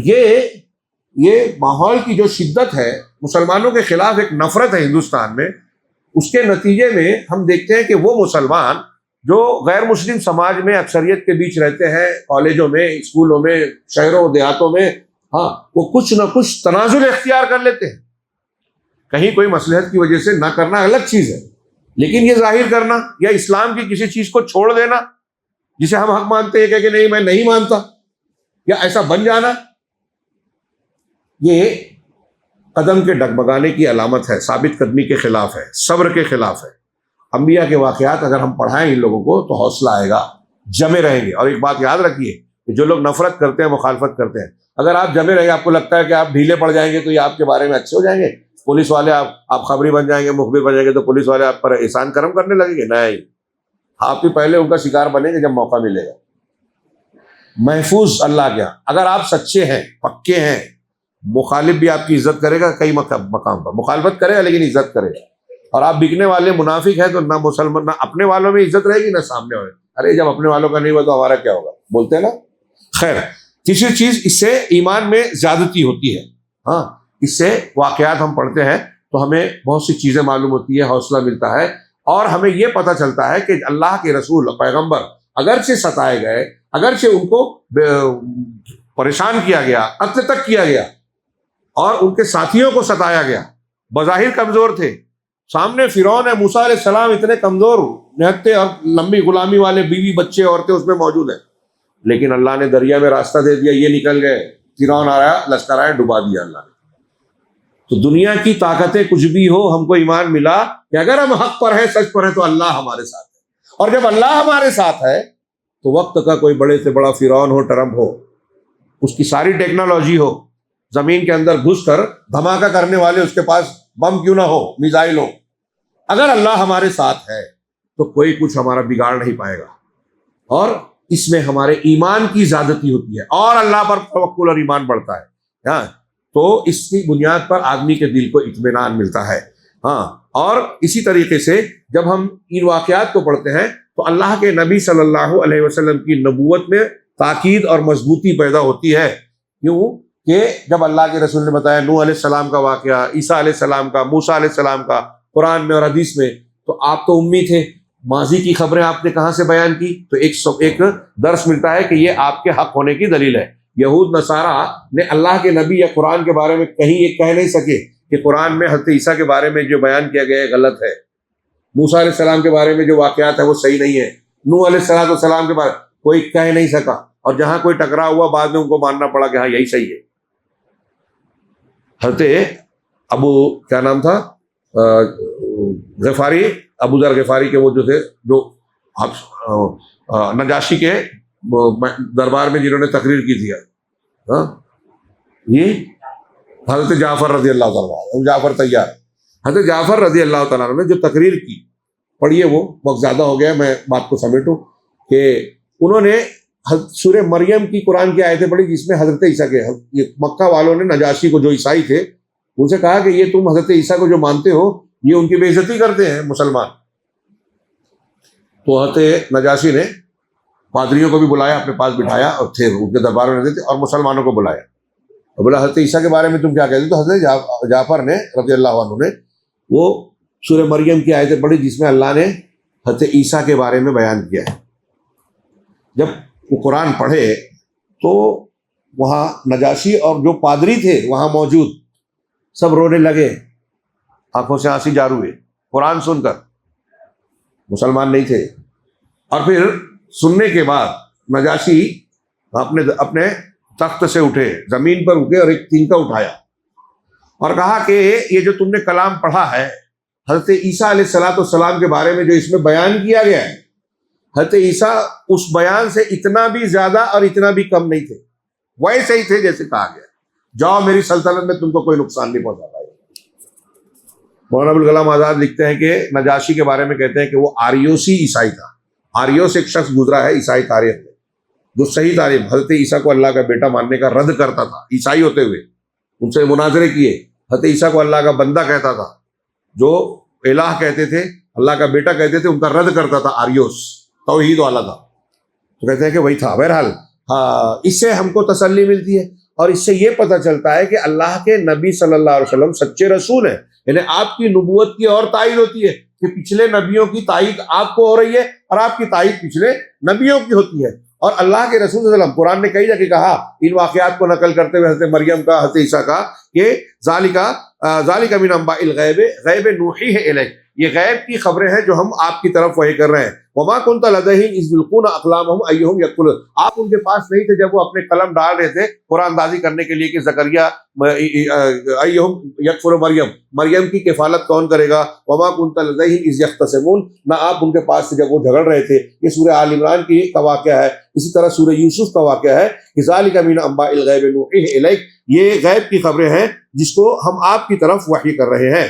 یہ ماحول کی جو شدت ہے، مسلمانوں کے خلاف ایک نفرت ہے ہندوستان میں، اس کے نتیجے میں ہم دیکھتے ہیں کہ وہ مسلمان جو غیر مسلم سماج میں اکثریت کے بیچ رہتے ہیں، کالجوں میں، اسکولوں میں، شہروں دیہاتوں میں، ہاں، وہ کچھ نہ کچھ تنازل اختیار کر لیتے ہیں۔ کہیں کوئی مصلحت کی وجہ سے نہ کرنا الگ چیز ہے، لیکن یہ ظاہر کرنا یا اسلام کی کسی چیز کو چھوڑ دینا جسے ہم حق مانتے ہیں کہ نہیں میں نہیں مانتا، یا ایسا بن جانا، یہ قدم کے ڈگمگانے کی علامت ہے، ثابت قدمی کے خلاف ہے، صبر کے خلاف ہے۔ انبیاء کے واقعات اگر ہم پڑھائیں ان لوگوں کو تو حوصلہ آئے گا، جمے رہیں گے۔ اور ایک بات یاد رکھیے کہ جو لوگ نفرت کرتے ہیں، مخالفت کرتے ہیں، اگر آپ جمے رہیں گے، آپ کو لگتا ہے کہ آپ ڈھیلے پڑ جائیں گے تو یہ آپ کے بارے میں اچھے ہو جائیں گے، پولیس والے آپ خبری بن جائیں گے، مخبر بن جائیں گے، تو پولیس والے آپ پر احسان کرم کرنے لگیں گے؟ نہیں، آپ بھی پہلے ان کا شکار بنیں گے جب موقع ملے گا۔ محفوظ اللہ کیا، اگر آپ سچے ہیں، پکے ہیں، مخالف بھی آپ کی عزت کرے گا، کئی مقام پر مخالفت کرے گا لیکن عزت کرے گا، اور آپ بکنے والے منافق ہیں تو نہ مسلمان، نہ اپنے والوں میں عزت رہے گی نہ سامنے والے۔ ارے جب اپنے والوں کا نہیں ہوا تو ہمارا کیا ہوگا، بولتے ہیں نا۔ خیر، تیسری چیز، اس سے ایمان میں زیادتی ہوتی ہے۔ ہاں، اس سے واقعات ہم پڑھتے ہیں تو ہمیں بہت سی چیزیں معلوم ہوتی ہے، حوصلہ ملتا ہے، اور ہمیں یہ پتہ چلتا ہے کہ اللہ کے رسول، پیغمبر اگرچہ ستائے گئے، اگرچہ ان کو پریشان کیا گیا، قتل تک کیا گیا، اور ان کے ساتھیوں کو ستایا گیا، بظاہر کمزور تھے، سامنے فرعون ہے، موسیٰ علیہ السلام اتنے کمزور، نہتے اور لمبی غلامی والے، بیوی بچے عورتیں اس میں موجود ہیں، لیکن اللہ نے دریا میں راستہ دے دیا، یہ نکل گئے، فرعون آ رہا، لشکر آیا، ڈبا دیا اللہ نے۔ تو دنیا کی طاقتیں کچھ بھی ہو، ہم کو ایمان ملا کہ اگر ہم حق پر ہیں، سچ پر ہیں، تو اللہ ہمارے ساتھ ہے، اور جب اللہ ہمارے ساتھ ہے تو وقت کا کوئی بڑے سے بڑا فرعون ہو، ٹرمپ ہو، اس کی ساری ٹیکنالوجی ہو، زمین کے اندر گھس کر دھماکہ کرنے والے اس کے پاس بم کیوں نہ ہو، میزائل ہو، اگر اللہ ہمارے ساتھ ہے تو کوئی کچھ ہمارا بگاڑ نہیں پائے گا۔ اور اس میں ہمارے ایمان کی زیادتی ہوتی ہے اور اللہ پر توکل اور ایمان بڑھتا ہے. ہاں تو اس کی بنیاد پر آدمی کے دل کو اطمینان ملتا ہے. ہاں اور اسی طریقے سے جب ہم ان واقعات کو پڑھتے ہیں تو اللہ کے نبی صلی اللہ علیہ وسلم کی نبوت میں تاکید اور مضبوطی پیدا ہوتی ہے. کیوں کہ جب اللہ کے رسول نے بتایا نوح علیہ السلام کا واقعہ، عیسیٰ علیہ السلام کا، موسیٰ علیہ السلام کا قرآن میں اور حدیث میں، تو آپ تو امی تھے، ماضی کی خبریں آپ نے کہاں سے بیان کی؟ تو ایک درس ملتا ہے کہ یہ آپ کے حق ہونے کی دلیل ہے. یہود نصارہ نے اللہ کے نبی یا قرآن کے بارے میں کہیں یہ کہہ نہیں سکے کہ قرآن میں حضرت عیسیٰ کے بارے میں جو بیان کیا گیا ہے غلط ہے، موسیٰ علیہ السلام کے بارے میں جو واقعات ہیں وہ صحیح نہیں ہے، نوح علیہ السلام کے بارے کوئی کہہ نہیں سکا. اور جہاں کوئی ٹکرا ہوا بعد میں ان کو ماننا پڑا کہ ہاں یہی صحیح ہے. حضرت ابو کیا نام تھا غفاری، ابو ذر غفاری کے وہ جو تھے جو نجاشی کے دربار میں جنہوں نے تقریر کی تھی، ہاں یہ حضرت جعفر رضی اللہ تعالیٰ، جعفر طیار، حضرت جعفر رضی اللہ تعالیٰ نے جو تقریر کی، پڑھیے، وہ وقت زیادہ ہو گیا میں بات کو سمیٹوں، کہ انہوں نے سورہ مریم کی قرآن کی آیتیں پڑھی جس میں حضرت عیسیٰ کے، مکہ والوں نے نجاشی کو جو عیسائی تھے ان سے کہا کہ یہ تم حضرت عیسیٰ کو جو مانتے ہو یہ ان کی بے عزتی کرتے ہیں مسلمان. تو حضرت نجاشی نے پادریوں کو بھی بلایا، اپنے پاس بٹھایا، اور تھے ان کے دربار میں رہتے تھے، اور مسلمانوں کو بلایا اور بولا حضرت عیسیٰ کے بارے میں تم کیا کہتے؟ تو حضرت جعفر نے رضی اللہ عنہ نے وہ سورہ مریم کی آیتیں پڑھی جس میں اللہ نے حضرت عیسیٰ کے بارے میں بیان کیا ہے. جب وہ قرآن پڑھے تو وہاں نجاشی اور جو پادری تھے وہاں موجود سب رونے لگے، آنکھوں سے آنسو جار ہوئے قرآن سن کر. مسلمان نہیں تھے. اور پھر سننے کے بعد نجاشی اپنے تخت سے اٹھے، زمین پر اٹھے اور ایک تینکا اٹھایا اور کہا کہ یہ جو تم نے کلام پڑھا ہے حضرت عیسیٰ علیہ السلام کے بارے میں جو اس میں بیان کیا گیا ہے، حضرت عیسیٰ اس بیان سے اتنا بھی زیادہ اور اتنا بھی کم نہیں تھے، ویسے ہی تھے جیسے کہا گیا. جاؤ میری سلطنت میں تم کو کوئی نقصان نہیں پہنچا پائے. مولانا ابوالکلام آزاد لکھتے ہیں کہ نجاشی کے بارے میں کہتے ہیں کہ وہ آریوسی عیسائی تھا. آریوس ایک شخص گزرا ہے عیسائی تاریخ میں جو صحیح تعلیم حضرت عیسیٰ کو اللہ کا بیٹا ماننے کا رد کرتا تھا. عیسائی ہوتے ہوئے ان سے مناظرے کیے، حضرت عیسیٰ کو اللہ کا بندہ کہتا تھا، جو الہ کہتے تھے، اللہ کا بیٹا کہتے تھے، ان کا رد کرتا تھا. آریوس توحید والا تھا. تو کہتے ہیں کہ وہی تھا. بہرحال اس سے ہم کو تسلی ملتی ہے اور اس سے یہ پتہ چلتا ہے کہ اللہ کے نبی صلی اللہ علیہ وسلم سچے رسول ہیں. یعنی آپ کی نبوت کی اور تائید ہوتی ہے کہ پچھلے نبیوں کی تائید آپ کو ہو رہی ہے اور آپ کی تائید پچھلے نبیوں کی ہوتی ہے. اور اللہ کے رسول صلی اللہ علیہ وسلم قرآن نے کئی جگہ کہا ان واقعات کو نقل کرتے ہوئے حضرت مریم کا، حضرت عیسیٰ کا، کہ ذالک من انباء الغیب، غیب نوحیہ الیک، یہ غیب کی خبریں ہیں جو ہم آپ کی طرف وحی کر رہے ہیں. وما کنت لدیہم اذ یلقون اقلامہم ایہم یکفل، آپ ان کے پاس نہیں تھے جب وہ اپنے قلم ڈال رہے تھے قرآن اندازی کرنے کے لیے کہ زکریا ایہم یکفل مریم کی کفالت کون کرے گا. وما کنت لدیہم اذ یختصمون، نہ آپ ان کے پاس تھے جب وہ جھگڑ رہے تھے. یہ سورہ آل عمران کی کا واقعہ ہے. اسی طرح سورہ یوسف کا واقعہ ہے کہ ذالک من انباء الغیب نوحیہ الیک، یہ غیب کی خبریں ہیں جس کو ہم آپ کی طرف وحی کر رہے ہیں.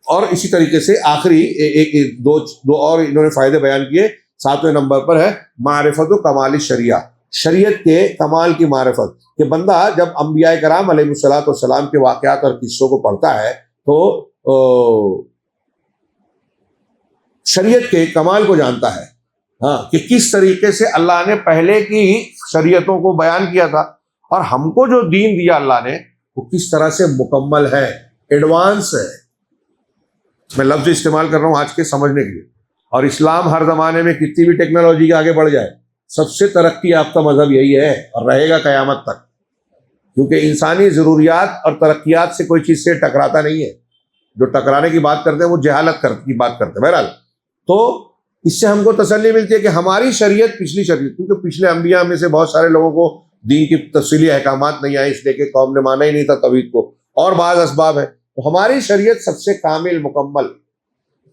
اور اسی طریقے سے آخری دو اور انہوں نے فائدے بیان کیے. 7ویں نمبر پر ہے معرفت و کمال شریعہ، شریعت کے کمال کی معرفت. کہ بندہ جب انبیاء کرام علیہ السلام کے واقعات اور قصوں کو پڑھتا ہے تو شریعت کے کمال کو جانتا ہے، کہ کس طریقے سے اللہ نے پہلے کی شریعتوں کو بیان کیا تھا اور ہم کو جو دین دیا اللہ نے وہ کس طرح سے مکمل ہے، ایڈوانس ہے. میں لفظ استعمال کر رہا ہوں آج کے سمجھنے کے لیے. اور اسلام ہر زمانے میں کتنی بھی ٹیکنالوجی کے آگے بڑھ جائے، سب سے ترقی یافتہ مذہب یہی ہے اور رہے گا قیامت تک، کیونکہ انسانی ضروریات اور ترقیات سے کوئی چیز سے ٹکراتا نہیں ہے. جو ٹکرانے کی بات کرتے ہیں وہ جہالت کی بات کرتے ہیں. بہرحال تو اس سے ہم کو تسلی ملتی ہے کہ ہماری شریعت پچھلی شریعت، کیونکہ پچھلے انبیاء میں سے بہت سارے لوگوں کو دین کی تفصیلی احکامات نہیں آئے، اس لیے کہ قوم نے مانا ہی نہیں تھا توحید کو، اور بعض اسباب ہیں. تو ہماری شریعت سب سے کامل، مکمل،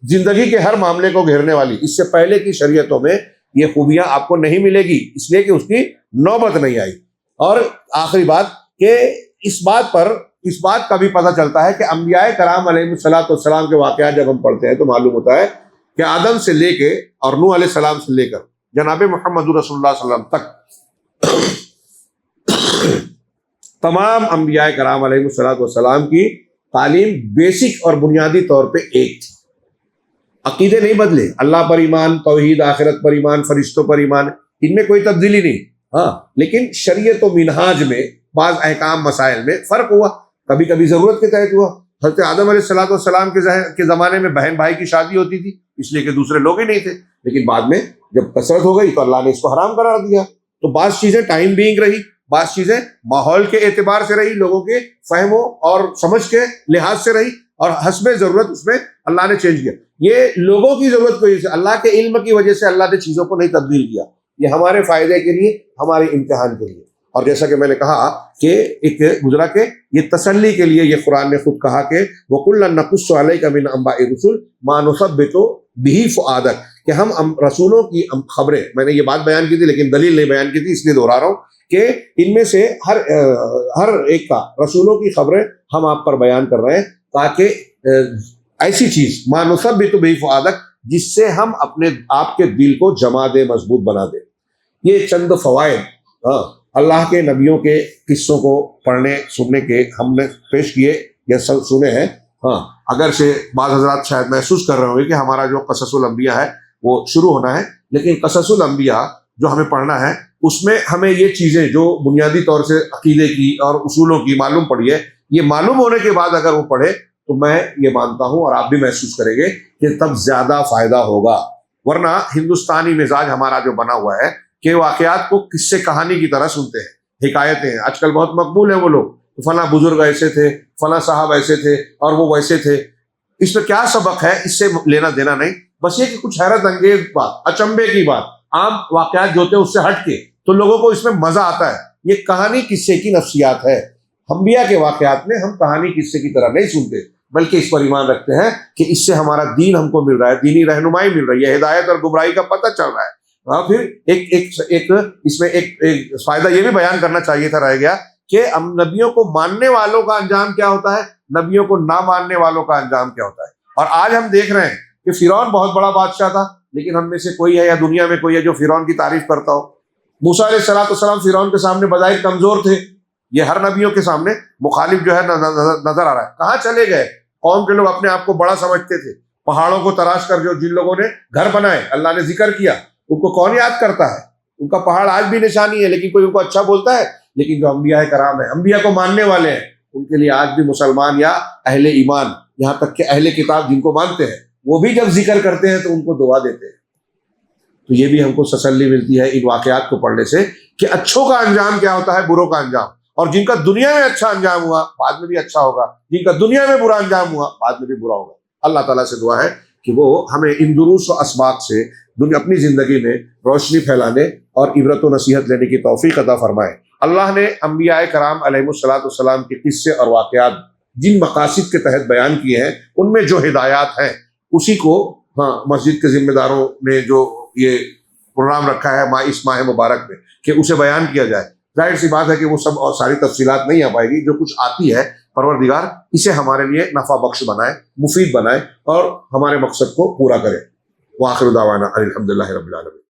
زندگی کے ہر معاملے کو گھیرنے والی. اس سے پہلے کی شریعتوں میں یہ خوبیاں آپ کو نہیں ملے گی، اس لیے کہ اس کی نوبت نہیں آئی. اور آخری بات کہ اس بات کا بھی پتہ چلتا ہے کہ انبیاء کرام علیہ السلام کے واقعات جب ہم پڑھتے ہیں تو معلوم ہوتا ہے کہ آدم سے لے کے اور نوح علیہ السلام سے لے کر جناب محمد رسول اللہ صلی اللہ علیہ وسلم تک تمام انبیاء کرام علیہ الصلوۃ والسلام کی تعلیم بیسک اور بنیادی طور پہ ایک تھی. عقیدے نہیں بدلے، اللہ پر ایمان، توحید، آخرت پر ایمان، فرشتوں پر ایمان، ان میں کوئی تبدیلی نہیں. ہاں لیکن شریعت و منہاج میں بعض احکام مسائل میں فرق ہوا، کبھی کبھی ضرورت کے تحت ہوا. حضرت آدم علیہ الصلوۃ والسلام کے زمانے میں بہن بھائی کی شادی ہوتی تھی اس لیے کہ دوسرے لوگ ہی نہیں تھے، لیکن بعد میں جب کثرت ہو گئی تو اللہ نے اس کو حرام قرار دیا. تو بعض چیزیں ٹائم بینگ رہی، بعض چیزیں ماحول کے اعتبار سے رہی، لوگوں کے فہم اور سمجھ کے لحاظ سے رہی، اور حسب ضرورت اس میں اللہ نے چینج کیا. یہ لوگوں کی ضرورت کی وجہ سے، اللہ کے علم کی وجہ سے اللہ نے چیزوں کو نہیں تبدیل کیا. یہ ہمارے فائدے کے لیے، ہمارے امتحان کے لیے. اور جیسا کہ میں نے کہا کہ ایک گزرا کہ یہ تسلی کے لیے یہ قرآن نے خود کہا کہ وَكُلًّا نَقُصُّ عَلَيْكَ مِنْ أَنبَاءِ الرُّسُلِ مَا نُثَبِّتُ بِهِ فُؤَادَكَ، کہ ہم رسولوں کی خبریں، میں نے یہ بات بیان کی تھی لیکن دلیل نہیں بیان کی تھی اس لیے دہرا رہا ہوں کہ ان میں سے ہر ایک کا رسولوں کی خبریں ہم آپ پر بیان کر رہے ہیں تاکہ ایسی چیز مَا نُثَبِّتُ بِهِ فُؤَادَكَ جس سے ہم اپنے آپ کے دل کو جما دے، مضبوط بنا دے. یہ چند فوائد اللہ کے نبیوں کے قصوں کو پڑھنے سننے کے ہم نے پیش کیے یا سنے ہیں. ہاں اگر سے بعض حضرات شاید محسوس کر رہے ہوں گے کہ ہمارا جو قصص الانبیاء ہے وہ شروع ہونا ہے، لیکن قصص الانبیاء جو ہمیں پڑھنا ہے اس میں ہمیں یہ چیزیں جو بنیادی طور سے عقیدے کی اور اصولوں کی معلوم پڑی ہے، یہ معلوم ہونے کے بعد اگر وہ پڑھے تو میں یہ مانتا ہوں اور آپ بھی محسوس کریں گے کہ تب زیادہ فائدہ ہوگا. ورنہ ہندوستانی مزاج ہمارا جو بنا ہوا ہے کہ واقعات کو قصے کہانی کی طرح سنتے ہیں، حکایتیں ہیں. آج کل بہت مقبول ہیں وہ لوگ، فلاں بزرگ ایسے تھے، فلاں صاحب ایسے تھے اور وہ ویسے تھے. اس میں کیا سبق ہے اس سے لینا دینا نہیں، بس یہ کہ کچھ حیرت انگیز بات، اچنبے کی بات، عام واقعات جو تھے اس سے ہٹ کے تو لوگوں کو اس میں مزہ آتا ہے. یہ کہانی قصے کی نفسیات ہے. انبیاء کے واقعات میں ہم کہانی قصے کی طرح نہیں سنتے، بلکہ اس پر ایمان رکھتے ہیں کہ اس سے ہمارا دین ہم کو مل رہا ہے، دینی رہنمائی مل رہی ہے، ہدایت اور گمراہی کا پتہ چل رہا ہے. پھر ایک اس میں ایک فائدہ یہ بھی بیان کرنا چاہیے تھا، رہ گیا کہ نبیوں کو ماننے والوں کا انجام کیا ہوتا ہے، نبیوں کو نہ ماننے والوں کا انجام کیا ہوتا ہے. اور آج ہم دیکھ رہے ہیں کہ فرعون بہت بڑا بادشاہ تھا، لیکن ہم میں سے کوئی ہے یا دنیا میں کوئی ہے جو فرعون کی تعریف کرتا ہو. موسیٰ علیہ السلام فرعون کے سامنے بظاہر کمزور تھے. یہ ہر نبیوں کے سامنے مخالف جو ہے نظر آ رہا ہے. کہاں چلے گئے؟ قوم کے لوگ اپنے آپ کو بڑا سمجھتے تھے. پہاڑوں کو تراش کر جن لوگوں نے گھر بنائے، اللہ نے ذکر کیا، ان کو کون یاد کرتا ہے؟ ان کا پہاڑ آج بھی نشانی ہے، لیکن کوئی ان کو اچھا بولتا ہے. لیکن جو انبیاء کرام ہیں، انبیاء کو ماننے والے ہیں، ان کے لیے آج بھی مسلمان یا اہل ایمان، یہاں تک کہ اہل کتاب جن کو مانتے ہیں، وہ بھی جب ذکر کرتے ہیں تو ان کو دعا دیتے ہیں. تو یہ بھی ہم کو تسلی ملتی ہے ان واقعات کو پڑھنے سے کہ اچھوں کا انجام کیا ہوتا ہے، بروں کا انجام. اور جن کا دنیا میں اچھا انجام ہوا بعد میں بھی اچھا ہوگا، جن کا دنیا میں برا انجام ہوا بعد میں بھی برا ہوگا. اللہ تعالیٰ سے دعا ہے کہ وہ ہمیں ان دروس و اسباق سے اپنی زندگی میں روشنی پھیلانے اور عبرت و نصیحت لینے کی توفیق عطا فرمائے. اللہ نے انبیاء کرام علیہ الصلوۃ والسلام کے قصے اور واقعات جن مقاصد کے تحت بیان کیے ہیں، ان میں جو ہدایات ہیں اسی کو مسجد کے ذمہ داروں نے جو یہ پروگرام رکھا ہے اس ماہ مبارک میں کہ اسے بیان کیا جائے. ظاہر سی بات ہے کہ وہ سب اور ساری تفصیلات نہیں آ پائے گی. جو کچھ آتی ہے پروردگار اسے ہمارے لیے نفع بخش بنائے، مفید بنائے اور ہمارے مقصد کو پورا کرے. وآخر دعوانا الحمدللہ رب العالمین.